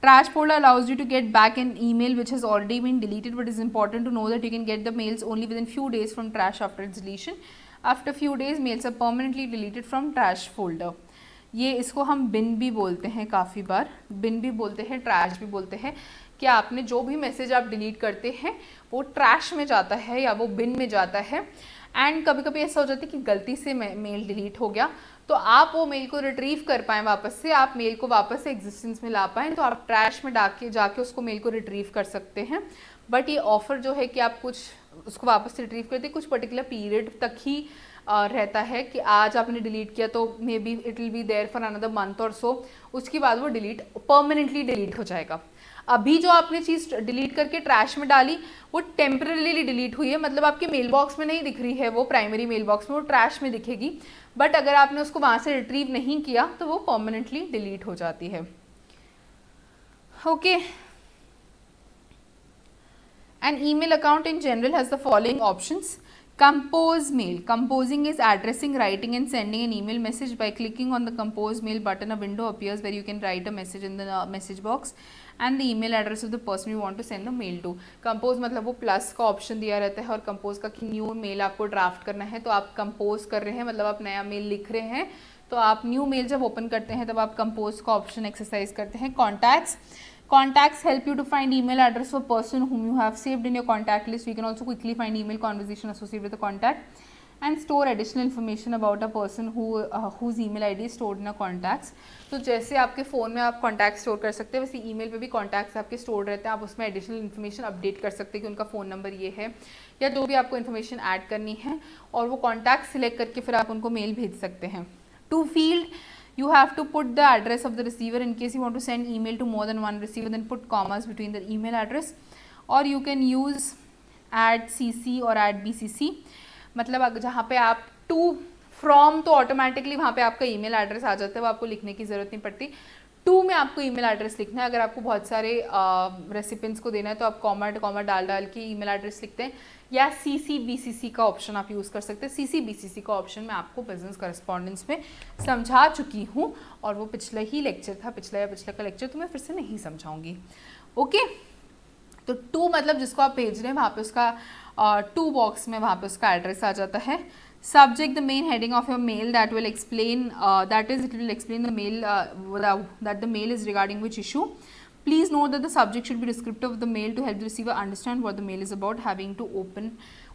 Trash folder allows you to get back an email which has already been deleted, but it is important to know that you can get the mails only within few days from trash after its deletion. After few days, mails are permanently deleted from trash folder. ये इसको हम बिन भी बोलते हैं, काफ़ी बार बिन भी बोलते हैं, ट्रैश भी बोलते हैं, कि आपने जो भी मैसेज आप डिलीट करते हैं वो ट्रैश में जाता है या वो बिन में जाता है. एंड कभी कभी ऐसा हो जाता है कि गलती से मेल डिलीट हो गया, तो आप वो मेल को रिट्रीव कर पाएँ वापस से, आप मेल को वापस से एग्जिस्टेंस में ला पाएँ, तो आप ट्रैश में जाके उसको मेल को रिट्रीव कर सकते हैं. बट ये ऑफ़र जो है कि आप कुछ उसको वापस से रिट्रीव करते, कुछ पर्टिकुलर पीरियड तक ही रहता है कि आज आपने डिलीट किया तो maybe it will be there for another month और सो, उसके बाद वो परमानेंटली डिलीट हो जाएगा. अभी जो आपने चीज़ डिलीट करके ट्रैश में डाली वो टेम्पररीली डिलीट हुई है, मतलब आपके मेल बॉक्स में नहीं दिख रही है, वो प्राइमरी मेल बॉक्स में, वो ट्रैश में दिखेगी. बट अगर आपने उसको वहाँ से रिट्रीव नहीं किया तो वो परमानेंटली डिलीट हो जाती है. Okay. An email account in general has the following options. Compose mail. Composing is addressing, writing and sending an email message. By clicking on the compose mail button, a window appears where you can write a message in the message box and the email address of the person you want to send the mail to. Compose मतलब वो प्लस का ऑप्शन दिया रहता है और कंपोज का कि न्यू मेल आपको ड्राफ्ट करना है, तो आप कंपोज कर रहे हैं, मतलब आप नया मेल लिख रहे हैं, तो आप न्यू मेल जब ओपन करते हैं तब आप कंपोज का ऑप्शन एक्सरसाइज करते हैं. Contacts help you to find email address for person whom you have saved in your contact list. We can also quickly find email conversation associated with the contact and store additional information about a person whose email ID is stored in our contacts. तो जैसे आपके फ़ोन में आप कॉन्टैक्ट स्टोर कर सकते हैं, वैसे ईमेल पे भी कॉन्टैक्ट्स आपके स्टोर रहते हैं. आप उसमें एडिशनल इन्फॉर्मेशन अपडेट कर सकते हैं कि उनका फ़ोन नंबर ये है या जो भी आपको इन्फॉर्मेशन ऐड करनी है, और वो कॉन्टैक्ट सिलेक्ट करके फिर आप उनको मेल भेज सकते हैं. To field, you have to put the address of the receiver in case you want to send email to more than one receiver, then put commas between the email address, or you can use add cc or add bcc. मतलब जहाँ पे आप to from तो ऑटोमेटिकली वहाँ पे आपका ईमेल एड्रेस आ जाता है, वो आपको लिखने की ज़रूरत नहीं पड़ती. टू में आपको ईमेल एड्रेस लिखना है. अगर आपको बहुत सारे रेसिपेंट्स को देना है तो आप कॉमा डाल के ईमेल एड्रेस लिखते हैं. या CCBCC का ऑप्शन आप यूज़ कर सकते हैं। CCBCC का ऑप्शन मैं आपको बिजनेस करस्पॉन्डेंस में समझा चुकी हूँ, और वो पिछला ही लेक्चर था, पिछला का लेक्चर, तो मैं फिर से नहीं समझाऊंगी। ओके, तो 2 मतलब जिसको आप भेज रहे हैं वहाँ पे उसका 2 बॉक्स में वहाँ पे उसका एड्रेस आ जाता है। Subject, the main heading of your mail that will explain it will explain the mail that the mail is regarding which issue. Please note that the subject should be descriptive of the mail to help the receiver understand what the mail is about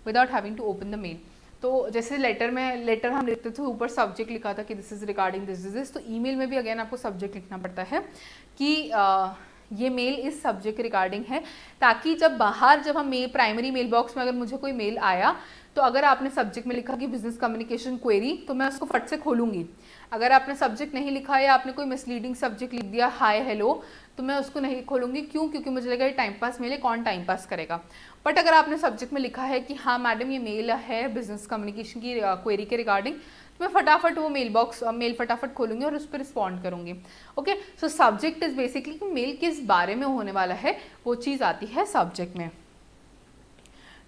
without having to open the mail. तो जैसे लेटर हम लिखते थे, ऊपर सब्जेक्ट लिखा था कि दिस इज रिगार्डिंग दिस, तो ईमेल में भी अगेन आपको सब्जेक्ट लिखना पड़ता है कि ये मेल इस सब्जेक्ट रिगार्डिंग है, ताकि जब हम प्राइमरी मेल बॉक्स में अगर मुझे कोई मेल आया, तो अगर आपने सब्जेक्ट में लिखा कि बिजनेस कम्युनिकेशन क्वेरी, तो मैं उसको फट से खोलूंगी। अगर आपने सब्जेक्ट नहीं लिखा या आपने कोई मिसलीडिंग सब्जेक्ट लिख दिया हाय हेलो, तो मैं उसको नहीं खोलूंगी। क्यों? क्योंकि मुझे लगेगा ये टाइम पास मेल है, कौन टाइम पास करेगा। बट अगर आपने सब्जेक्ट में लिखा है कि हाँ मैडम ये मेल है बिजनेस कम्युनिकेशन की क्वेरी के रिगार्डिंग, तो मैं फटाफट वो मेल फटाफट खोलूंगी और उस पर रिस्पॉन्ड करूंगी। Okay, so subject is basically कि मेल किस बारे में होने वाला है, वो चीज़ आती है सब्जेक्ट में।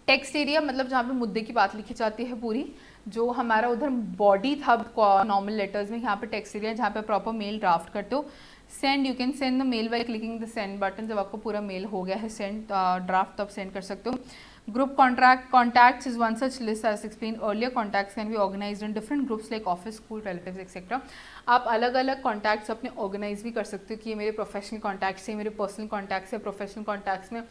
टेक्स्ट एरिया मतलब जहाँ पे मुद्दे की बात लिखी जाती है पूरी, जो हमारा उधर बॉडी था नॉर्मल लेटर्स में, यहाँ पे टेक्स्ट एरिया जहाँ पे प्रॉपर मेल ड्राफ्ट करते हो। Send, you can send the mail by clicking the send button. जब आपको पूरा मेल हो गया है सेंड ड्राफ्ट, तब सेंड कर सकते हो। Group contacts is one such list as explained earlier. Contacts can be organized in different groups like office, school, relatives, etc. आप अलग अलग कॉन्टैक्ट्स अपने ऑर्गेनाइज भी कर सकते हो कि ये मेरे प्रोफेशनल कॉन्टैक्ट्स है, मेरे पर्सनल कॉन्टैक्ट्स है। प्रोफेशनल कॉन्टैक्ट्स में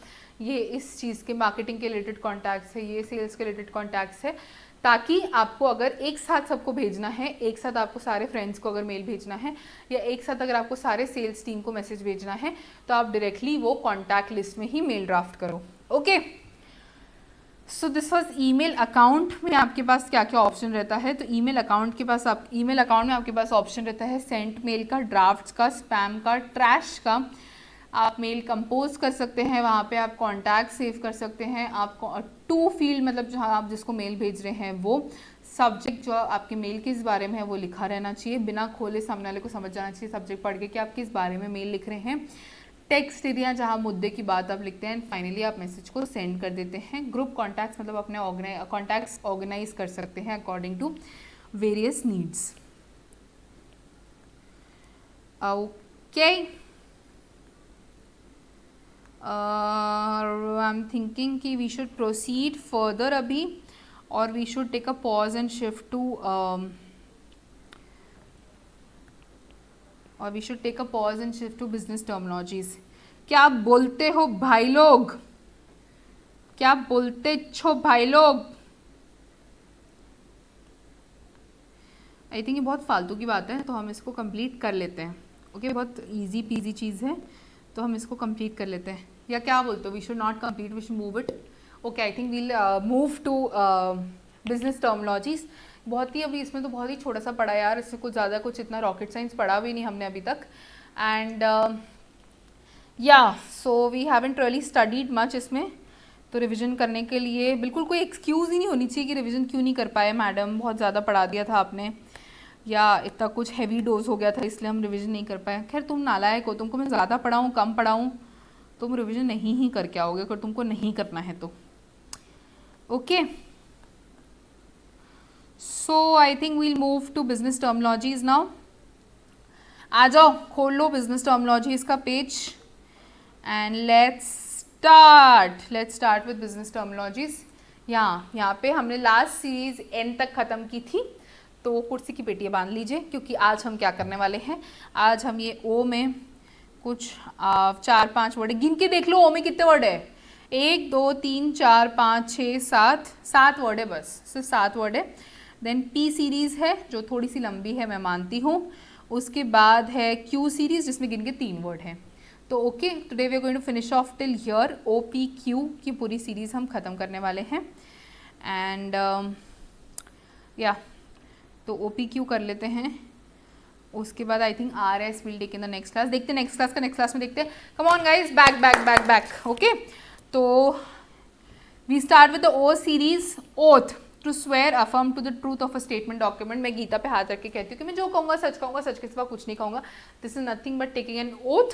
ये इस चीज़ के मार्केटिंग के रिलेटेड कॉन्टैक्ट्स है, ये सेल्स के रिलेटेड कॉन्टैक्ट्स है, ताकि आपको अगर एक साथ सबको भेजना है, एक साथ आपको सारे फ्रेंड्स को अगर मेल भेजना है, या एक साथ अगर आपको सारे सेल्स टीम को मैसेज भेजना है, तो आप डायरेक्टली वो कॉन्टैक्ट लिस्ट में ही मेल ड्राफ्ट करो। Okay, so this was email account में आपके पास क्या क्या ऑप्शन रहता है। तो ईमेल अकाउंट में आपके पास ऑप्शन रहता है सेंट मेल का, ड्राफ्ट्स का, स्पैम का, ट्रैश का। आप मेल कंपोज कर सकते हैं, वहाँ पे आप कॉन्टैक्ट सेव कर सकते हैं। आप 2 फील्ड मतलब जहाँ आप जिसको मेल भेज रहे हैं वो सब्जेक्ट जो आपके मेल किस बारे में है वो लिखा रहना चाहिए, बिना खोले सामने वाले को समझ जाना चाहिए सब्जेक्ट पढ़ के कि आप किस बारे में मेल लिख रहे हैं। टेक्स्ट एरिया जहाँ मुद्दे की बात आप लिखते हैं, फाइनली आप मैसेज को सेंड कर देते हैं। ग्रुप कॉन्टैक्ट्स मतलब अपने कॉन्टैक्ट्स ऑर्गेनाइज कर सकते हैं according to various needs. Okay, I am thinking कि वी शुड प्रोसीड फर्दर अभी, और we should take a pause and shift to business terminologies. क्या बोलते हो भाई लोग, क्या बोलते छो भाई लोग? आई थिंक ये बहुत फालतू की बात है, तो हम इसको कंप्लीट कर लेते हैं। ओके, बहुत इजी पीजी चीज़ है, तो हम इसको कंप्लीट कर लेते हैं, या क्या बोलते हो? We should not complete, we should move it. Okay, I think we'll move to business terminologies. बहुत ही अभी इसमें तो बहुत ही छोटा सा पढ़ा यार, इससे कुछ ज़्यादा कुछ इतना रॉकेट साइंस पढ़ा भी नहीं हमने अभी तक। And so we haven't really studied much इसमें, तो रिवीजन करने के लिए बिल्कुल कोई एक्सक्यूज़ ही नहीं होनी चाहिए कि रिवीजन क्यों नहीं कर पाए मैडम, बहुत ज़्यादा पढ़ा दिया था आपने, या इतना कुछ हैवी डोज हो गया था इसलिए हम रिवीजन नहीं कर पाए। खैर तुम नालायक हो, तुमको मैं ज़्यादा पढ़ाऊँ कम पढ़ाऊँ, तुम रिवीजन नहीं ही करके आओगे अगर तुमको नहीं करना है तो। Okay, so I think we'll move to business terminologies now. आ जाओ, खोल लो बिजनेस टर्मिनोलॉजीज का page and let's start with business terminologies. यहाँ पे हमने लास्ट सीरीज एन तक ख़त्म की थी, तो कुर्सी की पेटियाँ बांध लीजिए, क्योंकि आज हम क्या करने वाले हैं, आज हम ये ओ में कुछ 4-5 वर्ड गिन के देख लो। ओ में कितने वर्ड है? 1 2 3 4 5 6 7 वर्ड है, बस सिर्फ 7 वर्ड है। देन पी सीरीज़ है जो थोड़ी सी लंबी है, मैं मानती हूँ। उसके बाद है क्यू सीरीज़ जिसमें गिन के 3 वर्ड हैं। तो okay, today we are going to finish off till here. O P Q की पूरी सीरीज़ हम ख़त्म करने वाले हैं। एंड तो ओ पी क्यू कर लेते हैं। उसके बाद I think R S will take in the next class. देखते हैं नेक्स्ट क्लास में देखते हैं। Come on guys, back. Okay, तो we start with the O series. Oath, to swear affirm to the truth of a statement document. मैं गीता पे हाथ रख के कहती हूँ कि मैं जो कहूँगा सच कहूँगा, सच के सिवा कुछ नहीं कहूँगा। This is nothing but taking an oath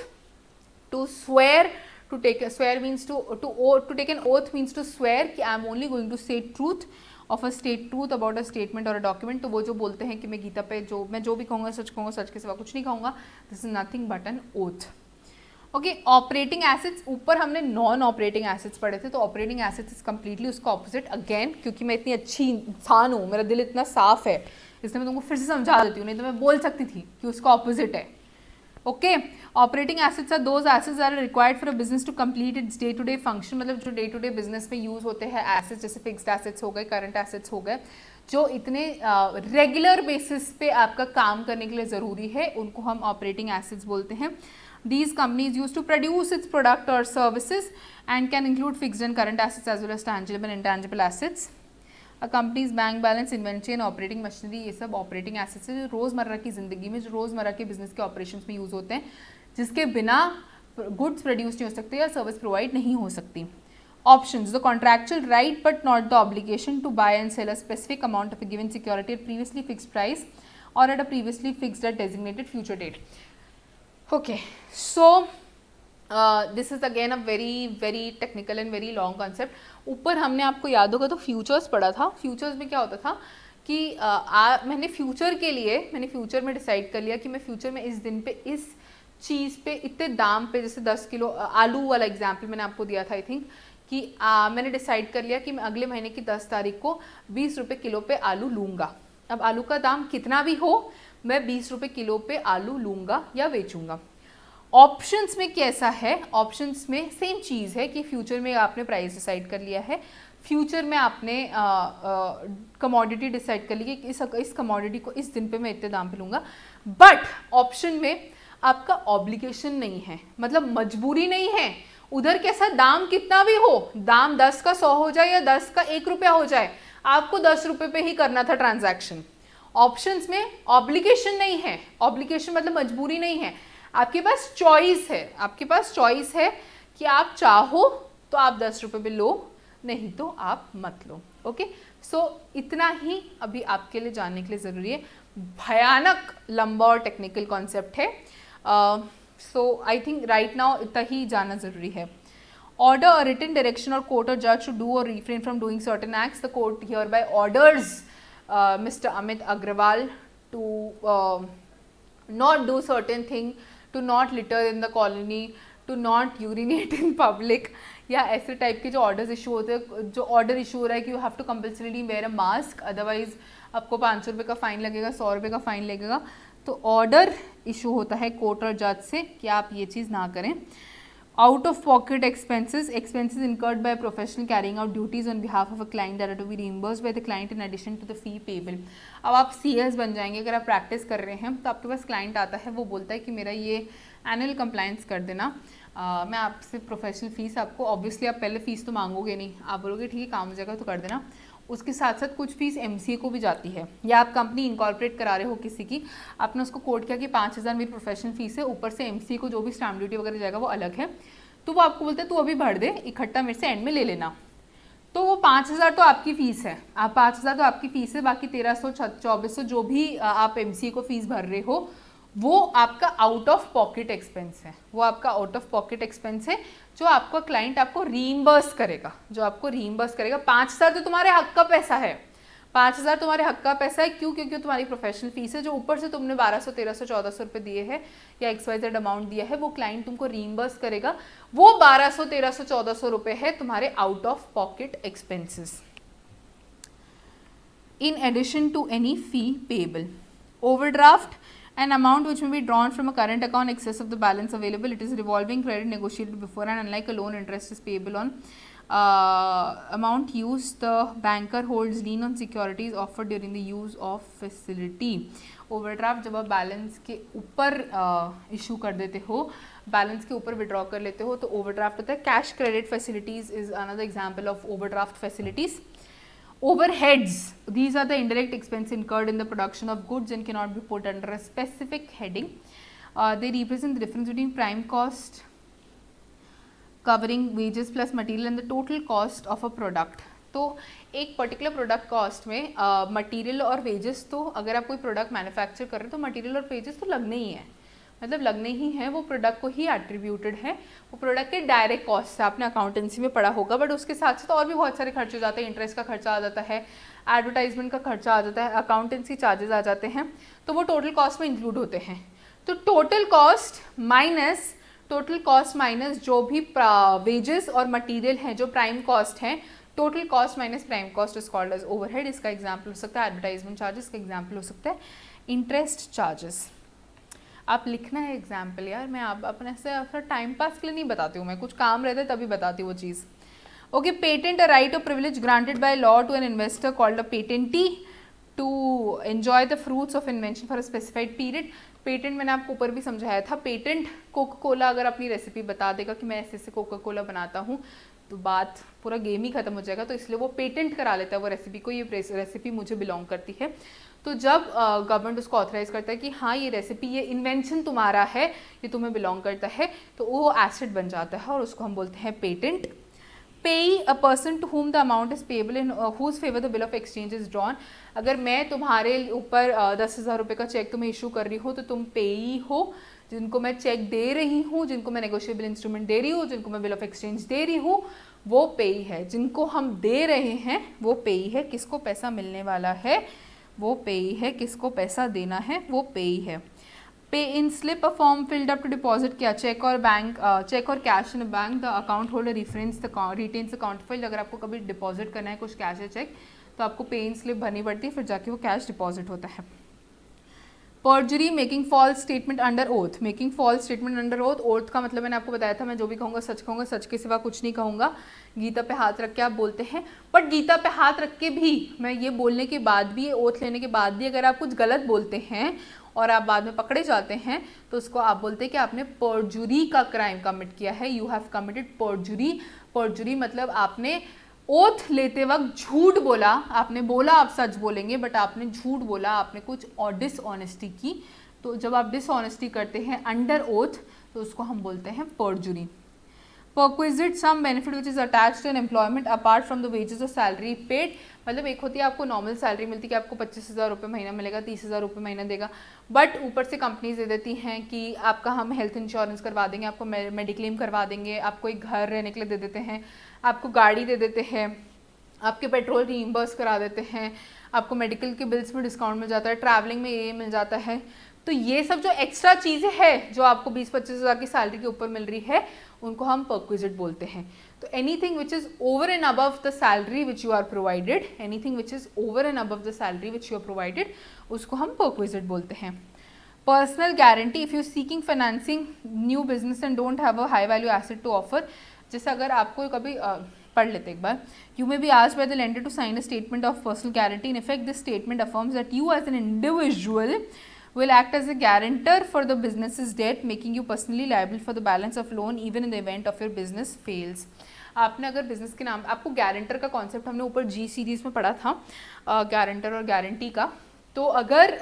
to swear to take swear means to take an oath means to swear कि I am only going to say truth of a state truth about a statement or a document. तो वो जो बोलते हैं कि मैं गीता पे मैं जो भी कहूँगा सच के सिवा कुछ नहीं कहूँगा, this is nothing but N oath. Okay, operating assets, ऊपर हमने नॉन ऑपरेटिंग एसेट्स पढ़े थे, तो ऑपरेटिंग एसेट्स इज कम्प्लीटली उसका ऑपोजिट। अगेन क्योंकि मैं इतनी अच्छी इंसान हूँ, मेरा दिल इतना साफ है, इसलिए मैं तुमको फिर से समझा देती हूँ, नहीं तो मैं बोल सकती थी कि उसका ऑपोजिट है। Okay, operating assets are those assets are required for a business to complete its day to day function, मतलब जो डे टू डे बिजनेस में यूज होते हैं एसेट्स, जैसे फिक्स्ड एसेट्स हो गए, करंट एसेट्स हो गए, जो इतने रेगुलर बेसिस पे आपका काम करने के लिए ज़रूरी है, उनको हम ऑपरेटिंग एसेट्स बोलते हैं। These companies used to produce its product or services and can include fixed and current assets as well as tangible and intangible assets. A company's bank balance, inventory and operating machinery, ये सब operating assets है जो रोज़मर्रा की ज़िंदगी में, जो रोज़मर्रा के बिजनेस के operations में यूज़ होते हैं, जिसके बिना goods produce नहीं हो सकते या service provide नहीं हो सकती। Options: the contractual right but not the obligation to buy and sell a specific amount of a given security at previously fixed price or at a previously fixed or designated future date. Okay, so this is again a very technical and very long concept. ऊपर हमने, आपको याद होगा तो फ्यूचर्स पढ़ा था। फ्यूचर्स में क्या होता था कि मैंने फ्यूचर में डिसाइड कर लिया कि मैं फ्यूचर में इस दिन पे इस चीज़ पे इतने दाम पे, जैसे 10 किलो आलू वाला एग्जाम्पल मैंने आपको दिया था आई थिंक, कि मैंने डिसाइड कर लिया कि मैं अगले महीने की 10 तारीख को 20 रुपये किलो पे आलू लूँगा। अब आलू का दाम कितना भी हो, मैं 20 रुपये किलो पे आलू लूँगा या बेचूंगा। ऑप्शंस में कैसा है? ऑप्शंस में सेम चीज़ है कि फ्यूचर में आपने प्राइस डिसाइड कर लिया है, फ्यूचर में आपने कमोडिटी डिसाइड कर ली कि इस कमोडिटी को इस दिन पे मैं इतने दाम पे लूँगा। बट ऑप्शन में आपका ऑब्लिगेशन नहीं है, मतलब मजबूरी नहीं है। उधर कैसा दाम कितना भी हो, दाम 10 का 100 हो जाए या 10 का 1 रुपया हो जाए, आपको 10 रुपये पे ही करना था ट्रांजैक्शन। ऑप्शंस में ऑब्लिगेशन नहीं है, ऑब्लिगेशन मतलब मजबूरी नहीं है, आपके पास चॉइस है, आपके पास चॉइस है कि आप चाहो तो आप 10 रुपये पे लो, नहीं तो आप मत लो। ओके, सो इतना ही अभी आपके लिए जानने के लिए ज़रूरी है। भयानक लंबा और टेक्निकल कॉन्सेप्ट है, so I think right now इतना ही जानना ज़रूरी है। Order a written direction or court or judge to do or refrain from doing certain acts. The court hereby orders Mr. Amit Agrawal to not do certain thing, to not litter in the colony, to not urinate in public, या ऐसे टाइप के जो ऑर्डर्स इशू होते हैं, जो ऑर्डर इशू हो रहा है कि you have to compulsorily wear a mask, otherwise आपको 500 रुपये का फ़ाइन लगेगा, 100 रुपये का फ़ाइन लगेगा। तो ऑर्डर इशू होता है कोर्ट और जज से कि आप ये चीज़ ना करें। Out of pocket expenses incurred by a professional carrying out duties on behalf of a client that are to be reimbursed by the client in addition to the fee payable. अब आप CS बन जाएंगे, अगर आप प्रैक्टिस कर रहे हैं तो आपके पास क्लाइंट आता है, वो बोलता है कि मेरा ये एनुअल कंप्लायंस कर देना, मैं आपसे प्रोफेशनल फ़ीस, आपको ऑब्वियसली आप पहले फ़ीस तो मांगोगे नहीं, आप बोलोगे ठीक है काम हो जाएगा तो कर देना। उसके साथ साथ कुछ फीस MCA को भी जाती है, या आप कंपनी इनकॉर्पोरेट करा रहे हो किसी की, आपने उसको कोट किया कि 5000 मेरी प्रोफेशनल फीस है, ऊपर से MCA को जो भी स्टैम्प ड्यूटी वगैरह जाएगा वो अलग है, तो वो आपको बोलते हैं तू अभी भर दे, इकट्ठा मेरे से एंड में ले लेना। तो वो 5000 तो आपकी फ़ीस है, आप 5000 तो आपकी फ़ीस है, बाकी 1300 2400 जो भी आप MCA को फ़ीस भर रहे हो वो आपका आउट ऑफ पॉकेट एक्सपेंस है, वो आपका आउट ऑफ पॉकेट एक्सपेंस है जो आपका क्लाइंट आपको रीइंबर्स करेगा, जो आपको रीइंबर्स करेगा। 5000 तो तुम्हारे हक का पैसा है, 5000 तुम्हारे हक का पैसा है, क्यों? क्योंकि तुम्हारी प्रोफेशनल फीस है, जो ऊपर से तुमने 1200 1300 1400 रुपये दिए हैं या XYZ अमाउंट दिया है, वो क्लाइंट तुमको रीइंबर्स करेगा। वो 1200 1300 1400 रुपये है तुम्हारे out of pocket expenses, in addition to any fee payable. Overdraft, an amount which may be drawn from a current account in excess of the balance available. It is revolving credit negotiated beforehand. Unlike a loan, interest is payable on amount used. The banker holds lien on securities offered during the use of facility. Overdraft जब आप बैलेंस के ऊपर इशू कर देते हो, बैलेंस के ऊपर विड्रॉ कर लेते हो, तो ओवरड्राफ्ट होता है। Cash credit facilities is another example of overdraft facilities. Overheads, these are the indirect expense incurred in the production of goods and cannot be put under a specific heading. They represent the difference between prime cost covering wages plus material and the total cost of a product. तो एक पर्टिकुलर प्रोडक्ट कॉस्ट में मटेरियल और वेजेस, तो अगर आप कोई प्रोडक्ट मैन्युफैक्चर कर रहे हो तो मटेरियल और वेजेस तो लगने ही है, मतलब लगने ही हैं, वो प्रोडक्ट को ही एट्रीब्यूटेड है, वो प्रोडक्ट के डायरेक्ट कॉस्ट है। आपने अकाउंटेंसी में पढ़ा होगा, बट उसके साथ साथ और भी बहुत सारे खर्चे हो जाते हैं। इंटरेस्ट का खर्चा आ जाता है, एडवर्टाइजमेंट का खर्चा आ जाता है, अकाउंटेंसी चार्जेस आ जाते हैं, तो वो टोटल कॉस्ट में इंक्लूड होते हैं। तो टोटल कॉस्ट माइनस जो भी वेजेस और मटेरियल हैं, जो प्राइम कॉस्ट है, total cost minus prime cost is called as overhead. इसका एग्जाम्पल हो सकता है एडवर्टाइजमेंट चार्जेस, का एग्जाम्पल हो सकता है इंटरेस्ट चार्जेस। आप लिखना है एग्जाम्पल यार, मैं आप अपने से टाइम पास के लिए नहीं बताती हूँ, मैं कुछ काम रहता है तभी बताती हूँ वो चीज़। Okay, patent a right or privilege granted by law to an investor called a patentee to enjoy the fruits of invention for a specified period. Patent मैंने आपको ऊपर भी समझाया था। पेटेंट कोका कोला अगर अपनी रेसिपी बता देगा कि मैं ऐसे ऐसे कोका कोला बनाता हूँ, तो बात पूरा गेम ही खत्म हो जाएगा। तो इसलिए वो पेटेंट करा लेता है वो रेसिपी को, ये रेसिपी मुझे बिलोंग करती है। तो जब गवर्नमेंट उसको ऑथराइज करता है कि हाँ ये रेसिपी, ये इन्वेंशन तुम्हारा है, ये तुम्हें बिलोंग करता है, तो वो एसेट बन जाता है और उसको हम बोलते हैं patent. Payee a person to whom the amount is payable in whose favour the bill of exchange is drawn. अगर मैं तुम्हारे ऊपर 10,000 रुपये का चेक तुम्हें इशू कर रही हूँ, तो तुम पेई हो, जिनको मैं चेक दे रही हूँ, जिनको मैं नेगोशिएबल इंस्ट्रूमेंट दे रही हूँ, जिनको मैं बिल ऑफ एक्सचेंज दे रही हूँ, वो पेई है। जिनको हम दे रहे हैं वो पेई है। किसको पैसा मिलने वाला है वो पेई है, किसको पैसा देना है वो पेई है। Pay in slip a form filled up to deposit क्या, cheque or bank, cheque or cash in bank, the account holder retains the account file. अगर आपको कभी डिपॉजिट करना है कुछ कैश या चेक, तो आपको पे इन स्लिप भरनी पड़ती है, फिर जाके वो कैश डिपॉजिट होता है। Perjury, making false statement under oath. Making false statement under oath, oath का मतलब मैंने आपको बताया था, मैं जो भी कहूँगा सच कहूँगा, सच के सिवा कुछ नहीं कहूँगा। गीता पे हाथ रख के आप बोलते हैं, बट गीता पे हाथ रख के भी, मैं ये बोलने के बाद भी, ये ओथ लेने के बाद भी अगर आप कुछ गलत बोलते हैं और आप बाद में पकड़े जाते हैं, तो उसको आप बोलते हैं कि आपने पर्जुरी का क्राइम कमिट किया है, यू हैव कमिटेड पर्जुरी। पर्जुरी मतलब आपने ओथ लेते वक्त झूठ बोला, आपने बोला आप सच बोलेंगे, बट आपने झूठ बोला, आपने कुछ और डिसऑनेस्टी की। तो जब आप डिसऑनेस्टी करते हैं अंडर ओथ, तो उसको हम बोलते हैं perjury. Perquisite, some benefit which is attached to an employment apart from the wages or salary paid. मतलब एक होती है आपको नॉर्मल सैलरी मिलती है कि आपको 25,000 रुपये महीना मिलेगा, 30,000 रुपये महीना देगा, बट ऊपर से कंपनीज दे देती हैं कि आपका हम हेल्थ इंश्योरेंस करवा देंगे, आपको मेडिक्लेम करवा देंगे, आपको एक घर रहने के लिए दे देते हैं, आपको गाड़ी दे देते हैं, आपके पेट्रोल रीइंबर्स करा देते हैं, आपको मेडिकल के बिल्स में डिस्काउंट मिल जाता है, ट्रैवलिंग में ये मिल जाता है। तो ये सब जो एक्स्ट्रा चीज़ें हैं जो आपको 20-25 हज़ार की सैलरी के ऊपर मिल रही है, उनको हम परक्विजिट बोलते हैं। तो anything which is over and above the salary which you are provided, anything which is over and above the salary which you are provided, उसको हम परक्विजिट बोलते हैं। Personal guarantee, if you seeking financing new business and don't have a high value asset to offer. जैसे अगर आपको कभी पढ़ लेते एक बार, you may be asked by the lender to sign a statement of personal guarantee. In effect this statement affirms that you as an individual will act as a guarantor for the business's debt, making you personally liable for the balance of loan even in the event of your business fails. आपने अगर बिजनेस के नाम, आपको गारंटर का कॉन्सेप्ट हमने ऊपर जी सीरीज में पढ़ा था, गारंटर और गारंटी का। तो अगर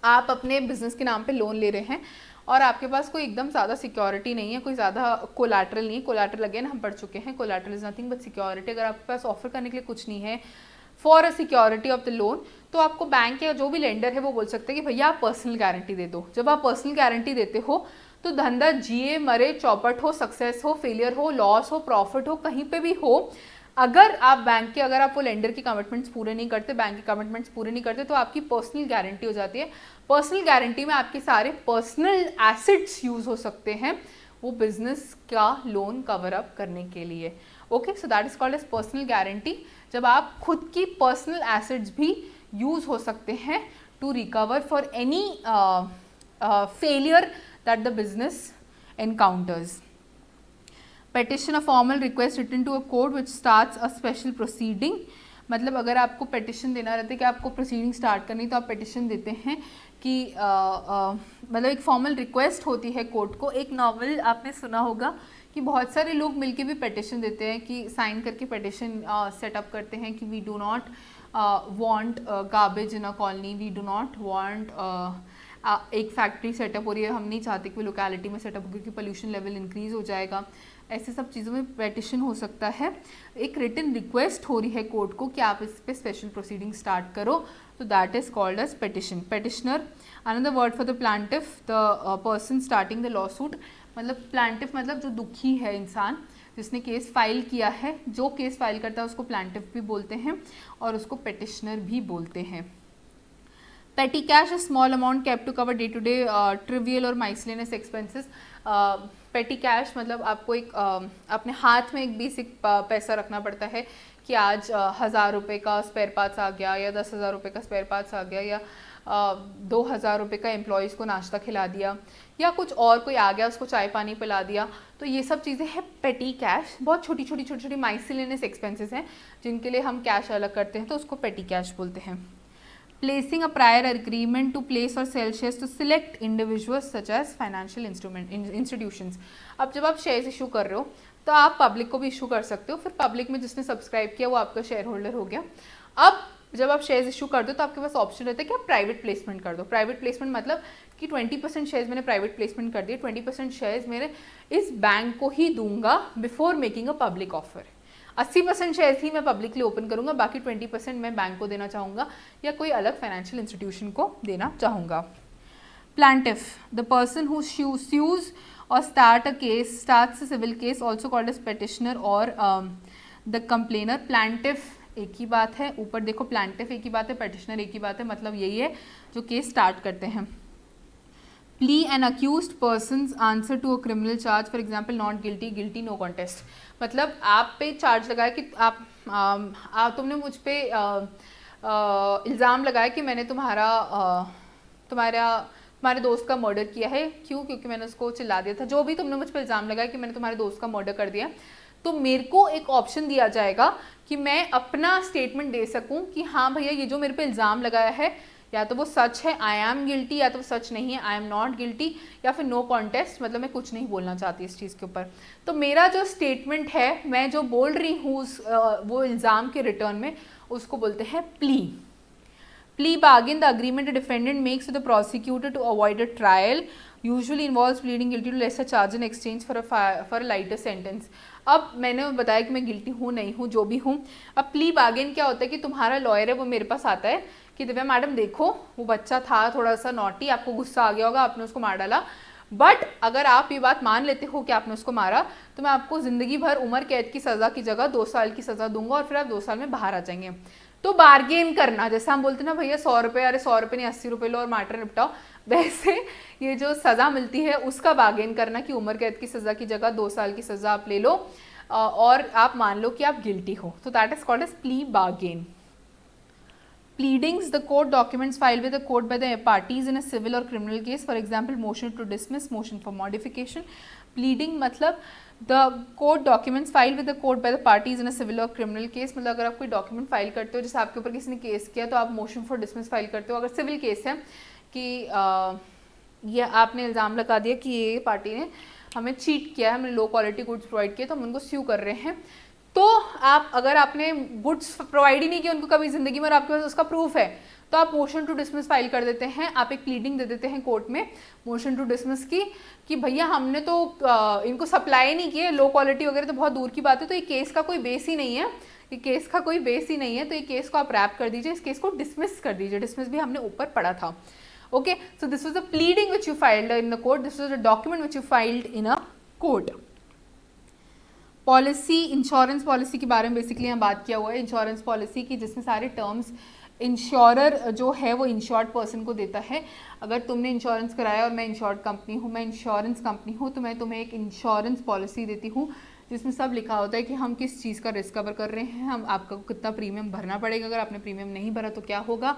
आप अपने बिजनेस के नाम पे लोन ले रहे हैं और आपके पास कोई एकदम ज़्यादा सिक्योरिटी नहीं है, कोई ज़्यादा कोलैटरल नहीं है, कोलैटरल अगेन हम पढ़ चुके हैं, collateral is nothing but security. अगर आपके पास ऑफर करने के लिए कुछ नहीं है for a security of the loan, तो आपको बैंक या जो भी लेंडर है वो बोल सकते हैं कि भैया आप पर्सनल गारंटी दे दो। जब आप पर्सनल गारंटी देते हो तो धंधा जिए मरे चौपट हो, सक्सेस हो, फेलियर हो, लॉस हो, प्रॉफिट हो, कहीं पे भी हो, अगर आप बैंक के, अगर आप वो लेंडर की कमिटमेंट्स पूरे नहीं करते, बैंक के कमिटमेंट्स पूरे नहीं करते, तो आपकी पर्सनल गारंटी हो जाती है। पर्सनल गारंटी में आपके सारे पर्सनल एसेट्स यूज हो सकते हैं वो बिजनेस का लोन कवर अप करने के लिए। Okay, so that is called as personal guarantee. जब आप खुद की पर्सनल एसेट्स भी यूज हो सकते हैं to recover for any failure that the business encounters. Petition a formal request written to a court which starts a special proceeding. मतलब अगर आपको पेटिशन देना रहता है कि आपको प्रोसीडिंग स्टार्ट करनी, तो आप पेटिशन देते हैं कि मतलब एक फॉर्मल रिक्वेस्ट होती है कोर्ट को। एक नॉवल आपने सुना होगा कि बहुत सारे लोग मिलके भी पेटिशन देते हैं, कि साइन करके पेटिशन सेटअप करते हैं कि we do not want garbage in a colony, we do not want एक फैक्ट्री सेटअप हो रही है, हम नहीं चाहते कि लोकेलिटी में सेटअप हो क्योंकि पोल्यूशन लेवल इंक्रीज हो जाएगा, ऐसे सब चीज़ों में पेटिशन हो सकता है। एक रिटन रिक्वेस्ट हो रही है कोर्ट को कि आप इस पे स्पेशल प्रोसीडिंग स्टार्ट करो, तो that is called as petition. Petitioner, another word for the plaintiff, the person starting the lawsuit, मतलब प्लांटिफ मतलब जो दुखी है इंसान जिसने केस फाइल किया है, जो केस फाइल करता है उसको प्लांटिफ भी बोलते हैं और उसको पेटिशनर भी बोलते हैं। Petty cash, a small amount kept to cover day to day trivial और माइसलेनियस एक्सपेंसेस। पेटी कैश मतलब आपको एक अपने हाथ में एक बेसिक पैसा रखना पड़ता है कि आज 1000 रुपये का स्पेयर पार्ट्स आ गया या 10,000 रुपये का स्पेयर पार्ट्स आ गया या 2,000 रुपये का एम्प्लॉयज़ को नाश्ता खिला दिया या कुछ और कोई आ गया उसको चाय पानी पिला दिया, तो ये सब चीज़ें हैं पेटी कैश। बहुत छोटी छोटी माइसलेनियस एक्सपेंसेस हैं जिनके लिए हम कैश अलग करते हैं, तो उसको पेटी कैश बोलते हैं। Placing a prior agreement to place or sell shares to select individuals such as financial institutions। अब जब आप शेयर्स इशू कर रहे हो तो आप पब्लिक को भी इशू कर सकते हो, फिर पब्लिक में जिसने सब्सक्राइब किया वो आपका शेयर होल्डर हो गया। अब जब आप शेयर्स इशू कर दो तो आपके पास ऑप्शन रहता है कि आप प्राइवेट प्लेसमेंट कर दो। प्राइवेट प्लेसमेंट मतलब कि 20% शेयर्स मैंने प्राइवेट प्लेसमेंट कर दिए, 20% शेयर्स मेरे इस बैंक को ही दूंगा before making a public offer. 80% shares ही मैं पब्लिकली ओपन करूंगा, बाकी 20% मैं बैंक को देना चाहूँगा या कोई अलग फाइनेंशियल इंस्टीट्यूशन को देना चाहूँगा। Plaintiff, the person who sues or starts a civil case also called as petitioner or the complainer। Plaintiff एक ही बात है, ऊपर देखो प्लांटिफ एक ही बात है, पेटिशनर एक ही बात है, मतलब यही है जो केस स्टार्ट करते हैं। Plea an accused persons answer to a criminal charge, for example not guilty, guilty no contest, मतलब आप पे चार्ज लगाया कि आप तुमने मुझ पे इल्ज़ाम लगाया कि मैंने तुम्हारे दोस्त का मर्डर किया है। क्यों? क्योंकि मैंने उसको चिल्ला दिया था। जो भी तुमने मुझ पे इल्ज़ाम लगाया कि मैंने तुम्हारे दोस्त का मर्डर कर दिया, तो मेरे को एक ऑप्शन दिया जाएगा कि मैं अपना स्टेटमेंट दे सकूं कि हाँ भैया ये जो मेरे पे इल्ज़ाम लगाया है या तो वो सच है, आई एम गिल्टी, या तो वो सच नहीं है, आई एम नॉट गिल्टी, या फिर नो कॉन्टेस्ट, मतलब मैं कुछ नहीं बोलना चाहती इस चीज़ के ऊपर। तो मेरा जो स्टेटमेंट है, मैं जो बोल रही हूँ वो इल्ज़ाम के रिटर्न में, उसको बोलते हैं plea. Plea bargain, the agreement the defendant makes with the prosecutor to avoid a trial, usually involves pleading guilty to lesser charge in exchange for a lighter sentence। अब मैंने बताया कि मैं गिल्टी हूँ नहीं हूँ, जो भी हूँ। अब प्ली बार्गेन क्या होता है कि तुम्हारा लॉयर है वो मेरे पास आता है कि दिव्या मैडम देखो वो बच्चा था थोड़ा सा नॉटी, आपको गुस्सा आ गया होगा, आपने उसको मार डाला, बट अगर आप ये बात मान लेते हो कि आपने उसको मारा तो मैं आपको ज़िंदगी भर उम्र कैद की सज़ा की जगह 2 साल की सज़ा दूंगा और फिर आप 2 साल में बाहर आ जाएंगे। तो बार्गेन करना, जैसे हम बोलते हैं ना भैया 100 रुपये, अरे 100 रुपये नहीं 80 रुपये लो और मैटर निपटाओ, वैसे ये जो सज़ा मिलती है उसका बार्गेन करना कि उम्र कैद की सज़ा की जगह 2 साल की सज़ा आप ले लो और आप मान लो कि आप गिल्टी हो, तो that is called as plea bargain. Pleadings, the court documents filed with the court by the parties in a civil or criminal case, for example motion to dismiss, motion for modification। Pleading मतलब the court documents filed with the court by the parties in a civil or criminal case, मतलब अगर आप कोई डॉक्यूमेंट फाइल करते हो, जैसे आपके ऊपर किसी ने केस किया तो आप मोशन फॉर डिसमिस फाइल करते हो। अगर सिविल केस है कि ये आपने इल्ज़ाम लगा दिया कि ये पार्टी ने हमें चीट किया है, हमने लो क्वालिटी गुड्स प्रोवाइड किए तो हम उनको स्यू कर रहे हैं, तो आप अगर आपने गुड्स प्रोवाइड ही नहीं किया उनको कभी ज़िंदगी में और आपके पास उसका प्रूफ है तो आप मोशन टू डिसमिस फाइल कर देते हैं। आप एक प्लीडिंग दे देते हैं कोर्ट में मोशन टू डिसमिस की कि भैया हमने तो इनको सप्लाई नहीं किए, लो क्वालिटी वगैरह तो बहुत दूर की बात है, तो ये केस का कोई बेस ही नहीं है, ये केस का कोई बेस ही नहीं है, तो ये केस को आप रैप कर दीजिए, इस केस को डिसमिस कर दीजिए। डिसमिस भी हमने ऊपर पढ़ा था। Okay, so this was the pleading which you filed in the court, this was the document which you filed in a court. Policy, insurance policy के बारे में बेसिकली हम बात किया हुआ है। इंश्योरेंस पॉलिसी की जिसमें सारे टर्म्स इंश्योरर जो है वो इंश्योर्ड पर्सन को देता है। अगर तुमने इंश्योरेंस कराया और मैं इंश्योर्ड कंपनी हूँ, मैं इंश्योरेंस कंपनी हूँ, तो मैं तुम्हें एक इंश्योरेंस पॉलिसी देती हूँ जिसमें सब लिखा होता है कि हम किस चीज़ का रिस्क कवर कर रहे हैं, हम आपका कितना प्रीमियम भरना पड़ेगा, अगर आपने प्रीमियम नहीं भरा तो क्या होगा,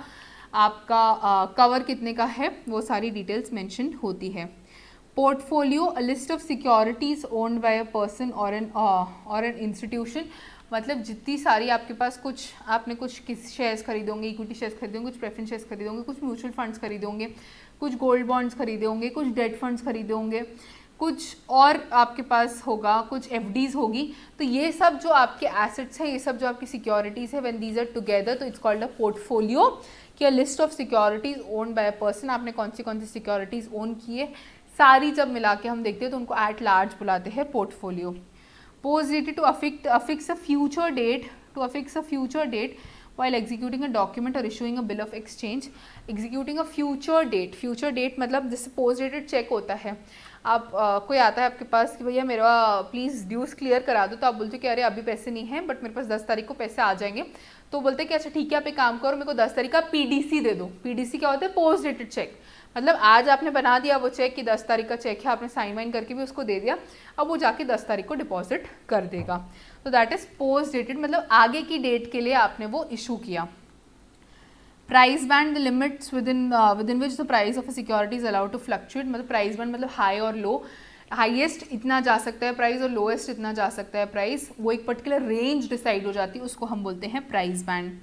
आपका कवर कितने का है, वो सारी डिटेल्स मैंशन होती है। Portfolio, a list of securities owned by a person और एन इंस्टीट्यूशन, मतलब जितनी सारी आपके पास आपने कुछ शेयर्स खरीदे होंगे, इक्विटी शेयर्स खरीदे होंगे, कुछ प्रेफरेंस शेयर्स खरीदे होंगे, कुछ म्यूचुअल फंड्स खरीदे होंगे, कुछ गोल्ड बॉन्ड्स खरीदे होंगे, कुछ डेट फंड्स खरीदे होंगे, कुछ और आपके पास होगा, कुछ एफडीज होगी, तो ये सब जो आपके एसेट्स हैं, ये सब जो आपकी सिक्योरिटीज़ है, व्हेन दीज आर टुगेदर तो इट्स कॉल्ड अ पोर्टफोलियो, कि a list of securities owned by a person, आपने कौन सी सिक्योरिटीज ओन की है, सारी जब मिला के हम देखते हैं तो उनको एट लार्ज बुलाते हैं portfolio. Post dated to affix a future date while executing a document or issuing a bill of exchange। executing a future date मतलब जैसे पोस्ट डेटेड चेक होता है, आप कोई आता है आपके पास कि भैया मेरा प्लीज़ ड्यूज क्लियर करा दो, तो आप बोलते हो कि अरे अभी पैसे नहीं हैं बट मेरे पास 10 तारीख को पैसे आ जाएंगे, तो बोलते हैं कि अच्छा ठीक है आप एक काम करो, मेरे को 10 तारीख का पीडीसी दे दो। पीडीसी क्या होता है? Post dated cheque. मतलब आज आपने बना दिया वो चेक कि 10 तारीख का चेक है, आपने साइन वाइन करके भी उसको दे दिया, अब वो जाके 10 तारीख को डिपॉजिट कर देगा, तो दैट इज पोस्ट डेटेड, मतलब आगे की डेट के लिए आपने वो इशू किया। Price band the limits within which the price of a security is allowed to fluctuate, मतलब प्राइस बैंड मतलब हाई और लो, हाईएस्ट इतना जा सकता है प्राइस और लोएस्ट इतना जा सकता है प्राइस, वो एक पर्टिकुलर रेंज डिसाइड हो जाती है, उसको हम बोलते हैं price band.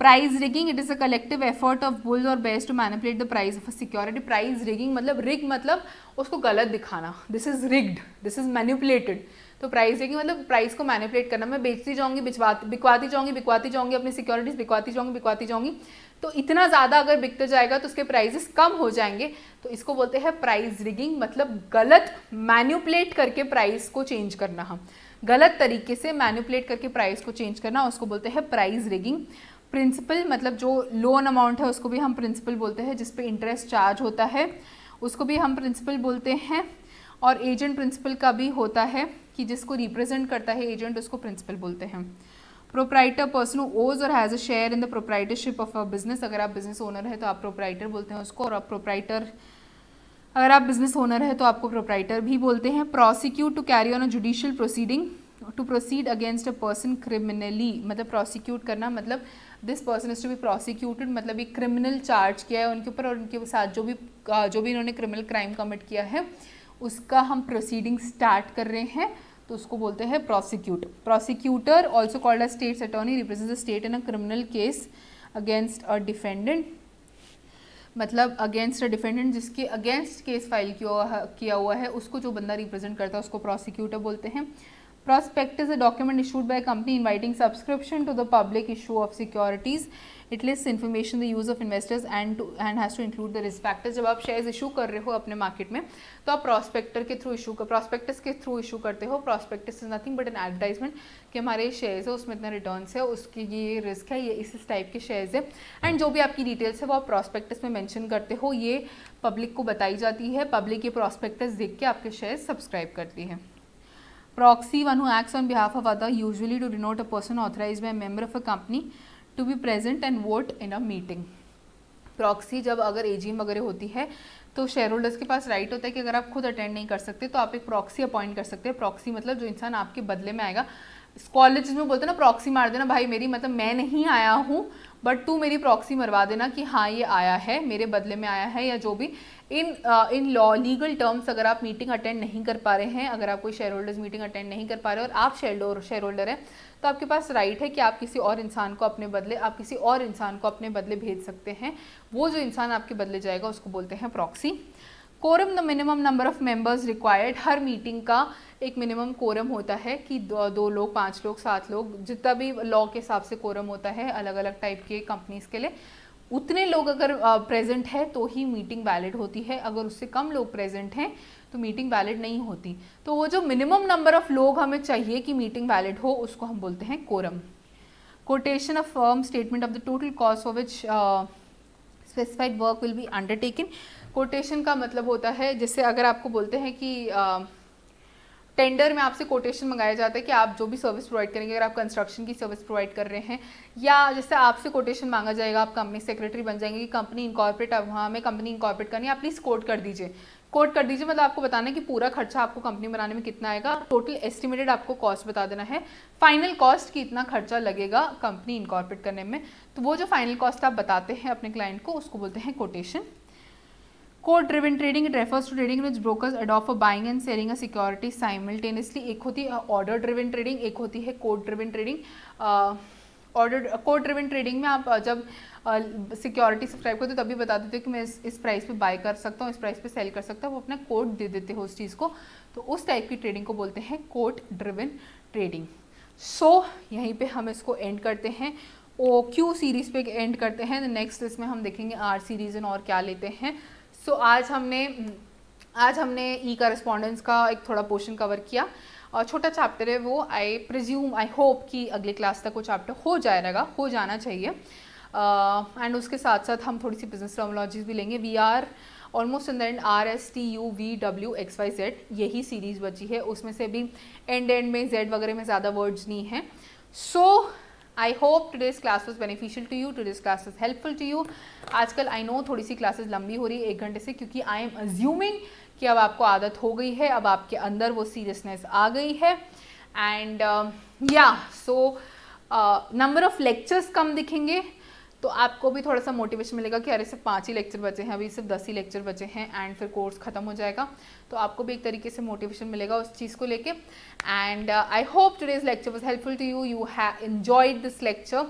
Price rigging, it is a collective effort of bulls or bears to manipulate the price of a security. Price rigging मतलब रिग मतलब उसको गलत दिखाना, this is rigged, this is manipulated. तो प्राइस रिगिंग मतलब प्राइस को मैनिपुलेट करना, मैं बेचती जाऊंगी बिकवाती जाऊंगी अपनी सिक्योरिटीज बिकवाती जाऊंगी, तो इतना ज़्यादा अगर बिकते जाएगा तो उसके प्राइसेस कम हो जाएंगे, तो इसको बोलते हैं प्राइस रिगिंग, मतलब गलत मैनिपुलेट करके प्राइस को चेंज करना, हम गलत तरीके से मैनिपुलेट करके प्राइस को चेंज करना, उसको बोलते हैं प्राइस रिगिंग। प्रिंसिपल मतलब जो लोन अमाउंट है उसको भी हम प्रिंसिपल बोलते हैं, जिस पे इंटरेस्ट चार्ज होता है उसको भी हम प्रिंसिपल बोलते हैं, और एजेंट प्रिंसिपल का भी होता है कि जिसको रिप्रेजेंट करता है एजेंट, उसको प्रिंसिपल बोलते हैं। प्रोप्राइटर, पर्सन हु ओज और has a share in the proprietorship of a business, अगर आप बिजनेस ओनर है तो आप प्रोप्राइटर बोलते हैं उसको, और आप प्रोप्राइटर अगर आप बिजनेस ओनर है तो आपको प्रोप्राइटर भी बोलते हैं। Prosecute, to carry on a judicial proceeding, to proceed against a person criminally, मतलब प्रोसिक्यूट करना मतलब this person is to be prosecuted, मतलब एक क्रिमिनल चार्ज किया है उनके ऊपर और उनके साथ जो भी इन्होंने क्रिमिनल क्राइम कमिट किया है उसका हम प्रोसीडिंग स्टार्ट कर रहे हैं, तो उसको बोलते हैं prosecute. Prosecutor also called a states attorney represents the state in a criminal case against a defendant, मतलब अगेंस्ट अ डिफेंडेंट जिसके अगेंस्ट केस फाइल किया हुआ है उसको जो बंदा रिप्रेजेंट करता है उसको प्रोसिक्यूटर बोलते हैं। Prospectus, a document issued by a company inviting subscription to the public issue of securities. It lists information the use of investors and has to include the risk factors। जब आप शेयर्स इशू कर रहे हो अपने मार्केट में तो आप प्रोस्पेक्टस के थ्रू इशू करते हो। Prospectus is nothing but an advertisement कि हमारे शेयर्स है उसमें इतना रिटर्न्स है, उसकी ये रिस्क है, ये इस टाइप के शेयर्स है, एंड जो भी आपकी डिटेल्स है वो आप प्रोस्पेक्टस में मेंशन करते हो, ये पब्लिक को बताई जाती है, पब्लिक ये प्रोस्पेक्टस देख के आपके शेयर्स सब्सक्राइब करती है। Proxy, one who acts on behalf of other, usually to denote a person authorized by a member of a company to be present and vote in a meeting। Proxy जब अगर एजीएम वगैरह होती है तो शेयर होल्डर्स के पास राइट होता है कि अगर आप खुद अटेंड नहीं कर सकते तो आप एक प्रॉक्सी अपॉइंट कर सकते हैं। प्रॉक्सी मतलब जो इंसान आपके बदले में आएगा, कॉलेज में बोलते हैं ना प्रॉक्सी मार देना, भाई मेरी मतलब मैं नहीं आया हूँ बट तू मेरी प्रॉक्सी मरवा देना कि हाँ ये आया है, मेरे बदले में आया है, या जो भी इन लॉ लीगल टर्म्स अगर आप मीटिंग अटेंड नहीं कर पा रहे हैं, अगर आप कोई शेयर होल्डर्स मीटिंग अटेंड नहीं कर पा रहे और आप शेयर होल्डर हैं तो आपके पास राइट है कि आप किसी और इंसान को अपने बदले भेज सकते हैं। वो जो इंसान आपके बदले जाएगा उसको बोलते हैं proxy. Quorum, the minimum number of members required, हर मीटिंग का एक मिनिमम कोरम होता है कि 2 लोग, 5 लोग, 7 लोग, जितना भी लॉ के हिसाब से कोरम होता है अलग अलग टाइप के कंपनीज के लिए, उतने लोग अगर प्रेजेंट है तो ही मीटिंग वैलिड होती है, अगर उससे कम लोग प्रेजेंट हैं तो मीटिंग वैलिड नहीं होती। तो वो जो मिनिमम नंबर ऑफ लोग हमें चाहिए कि मीटिंग वैलिड हो उसको हम बोलते हैं quorum. Quotation, a firm statement of the total cost for which specified work will be undertaken. Quotation का मतलब होता है जैसे अगर आपको बोलते हैं कि टेंडर में आपसे कोटेशन मंगाया जाता है कि आप जो भी सर्विस प्रोवाइड करेंगे, अगर आप कंस्ट्रक्शन की सर्विस प्रोवाइड कर रहे हैं या जैसे आपसे कोटेशन मांगा जाएगा, आप कंपनी सेक्रेटरी बन जाएंगे कि कंपनी इनकॉर्पोरेट, अब हाँ हमें कंपनी इनकॉर्पोरेट करनी है, आप प्लीज़ कोट कर दीजिए। मतलब आपको बताना है कि पूरा खर्चा आपको कंपनी बनाने में कितना आएगा, टोटल एस्टिमेटेड आपको कॉस्ट बता देना है, फाइनल कॉस्ट की इतना खर्चा लगेगा कंपनी इनकॉर्पोरेट करने में। तो वो जो फाइनल कॉस्ट आप बताते हैं अपने क्लाइंट को उसको बोलते हैं quotation. Quote driven trading, it refers to trading which brokers adopt for buying and selling a security simultaneously. एक होती है ऑर्डर ड्रिवन ट्रेडिंग, एक होती है quote driven trading. Quote driven trading में आप जब सिक्योरिटी सब्सक्राइब करते हो तभी बता देते हो कि मैं इस प्राइस पे बाय कर सकता हूँ, इस प्राइस पे सेल कर सकता हूँ, वो अपना कोड दे देते हो उस चीज़ को, तो उस टाइप की ट्रेडिंग को बोलते हैं कोड ड्रिवन ट्रेडिंग। सो यहीं पे हम इसको एंड करते हैं। ओ क्यू सीरीज़ पे एंड करते हैं। नेक्स्ट इसमें हम देखेंगे आर सीरीज़ और क्या लेते हैं। सो आज हमने ई करस्पॉन्डेंस का एक थोड़ा पोर्शन कवर किया और छोटा चैप्टर है वो। आई प्रिज्यूम, आई होप कि अगले क्लास तक वो चैप्टर हो जाना चाहिए। एंड उसके साथ साथ हम थोड़ी सी बिजनेस टर्मिनोलॉजीज भी लेंगे। We are almost in the end, RSTUVWXYZ यही सीरीज़ बची है, उसमें से भी एंड में Z वगैरह में ज़्यादा वर्ड्स नहीं हैं। So I hope today's class was beneficial to you, today's class was helpful to you. आजकल आई नो थोड़ी सी क्लासेस लंबी हो रही है 1 घंटे से, क्योंकि आई एम अज्यूमिंग कि अब आपको आदत हो गई है, अब आपके अंदर वो सीरियसनेस आ गई है। And so number of lectures कम दिखेंगे तो आपको भी थोड़ा सा मोटिवेशन मिलेगा कि अरे सिर्फ 5 ही लेक्चर बचे हैं, अभी सिर्फ 10 ही लेक्चर बचे हैं एंड फिर कोर्स ख़त्म हो जाएगा। तो आपको भी एक तरीके से मोटिवेशन मिलेगा उस चीज़ को लेके। And I hope today's lecture was helpful to you, you have enjoyed this lecture,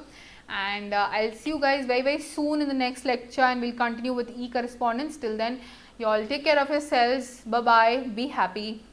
and I'll see you guys very soon in the next lecture, and we'll continue with e correspondence. Till then, you all take care of yourselves. Bye bye, be happy.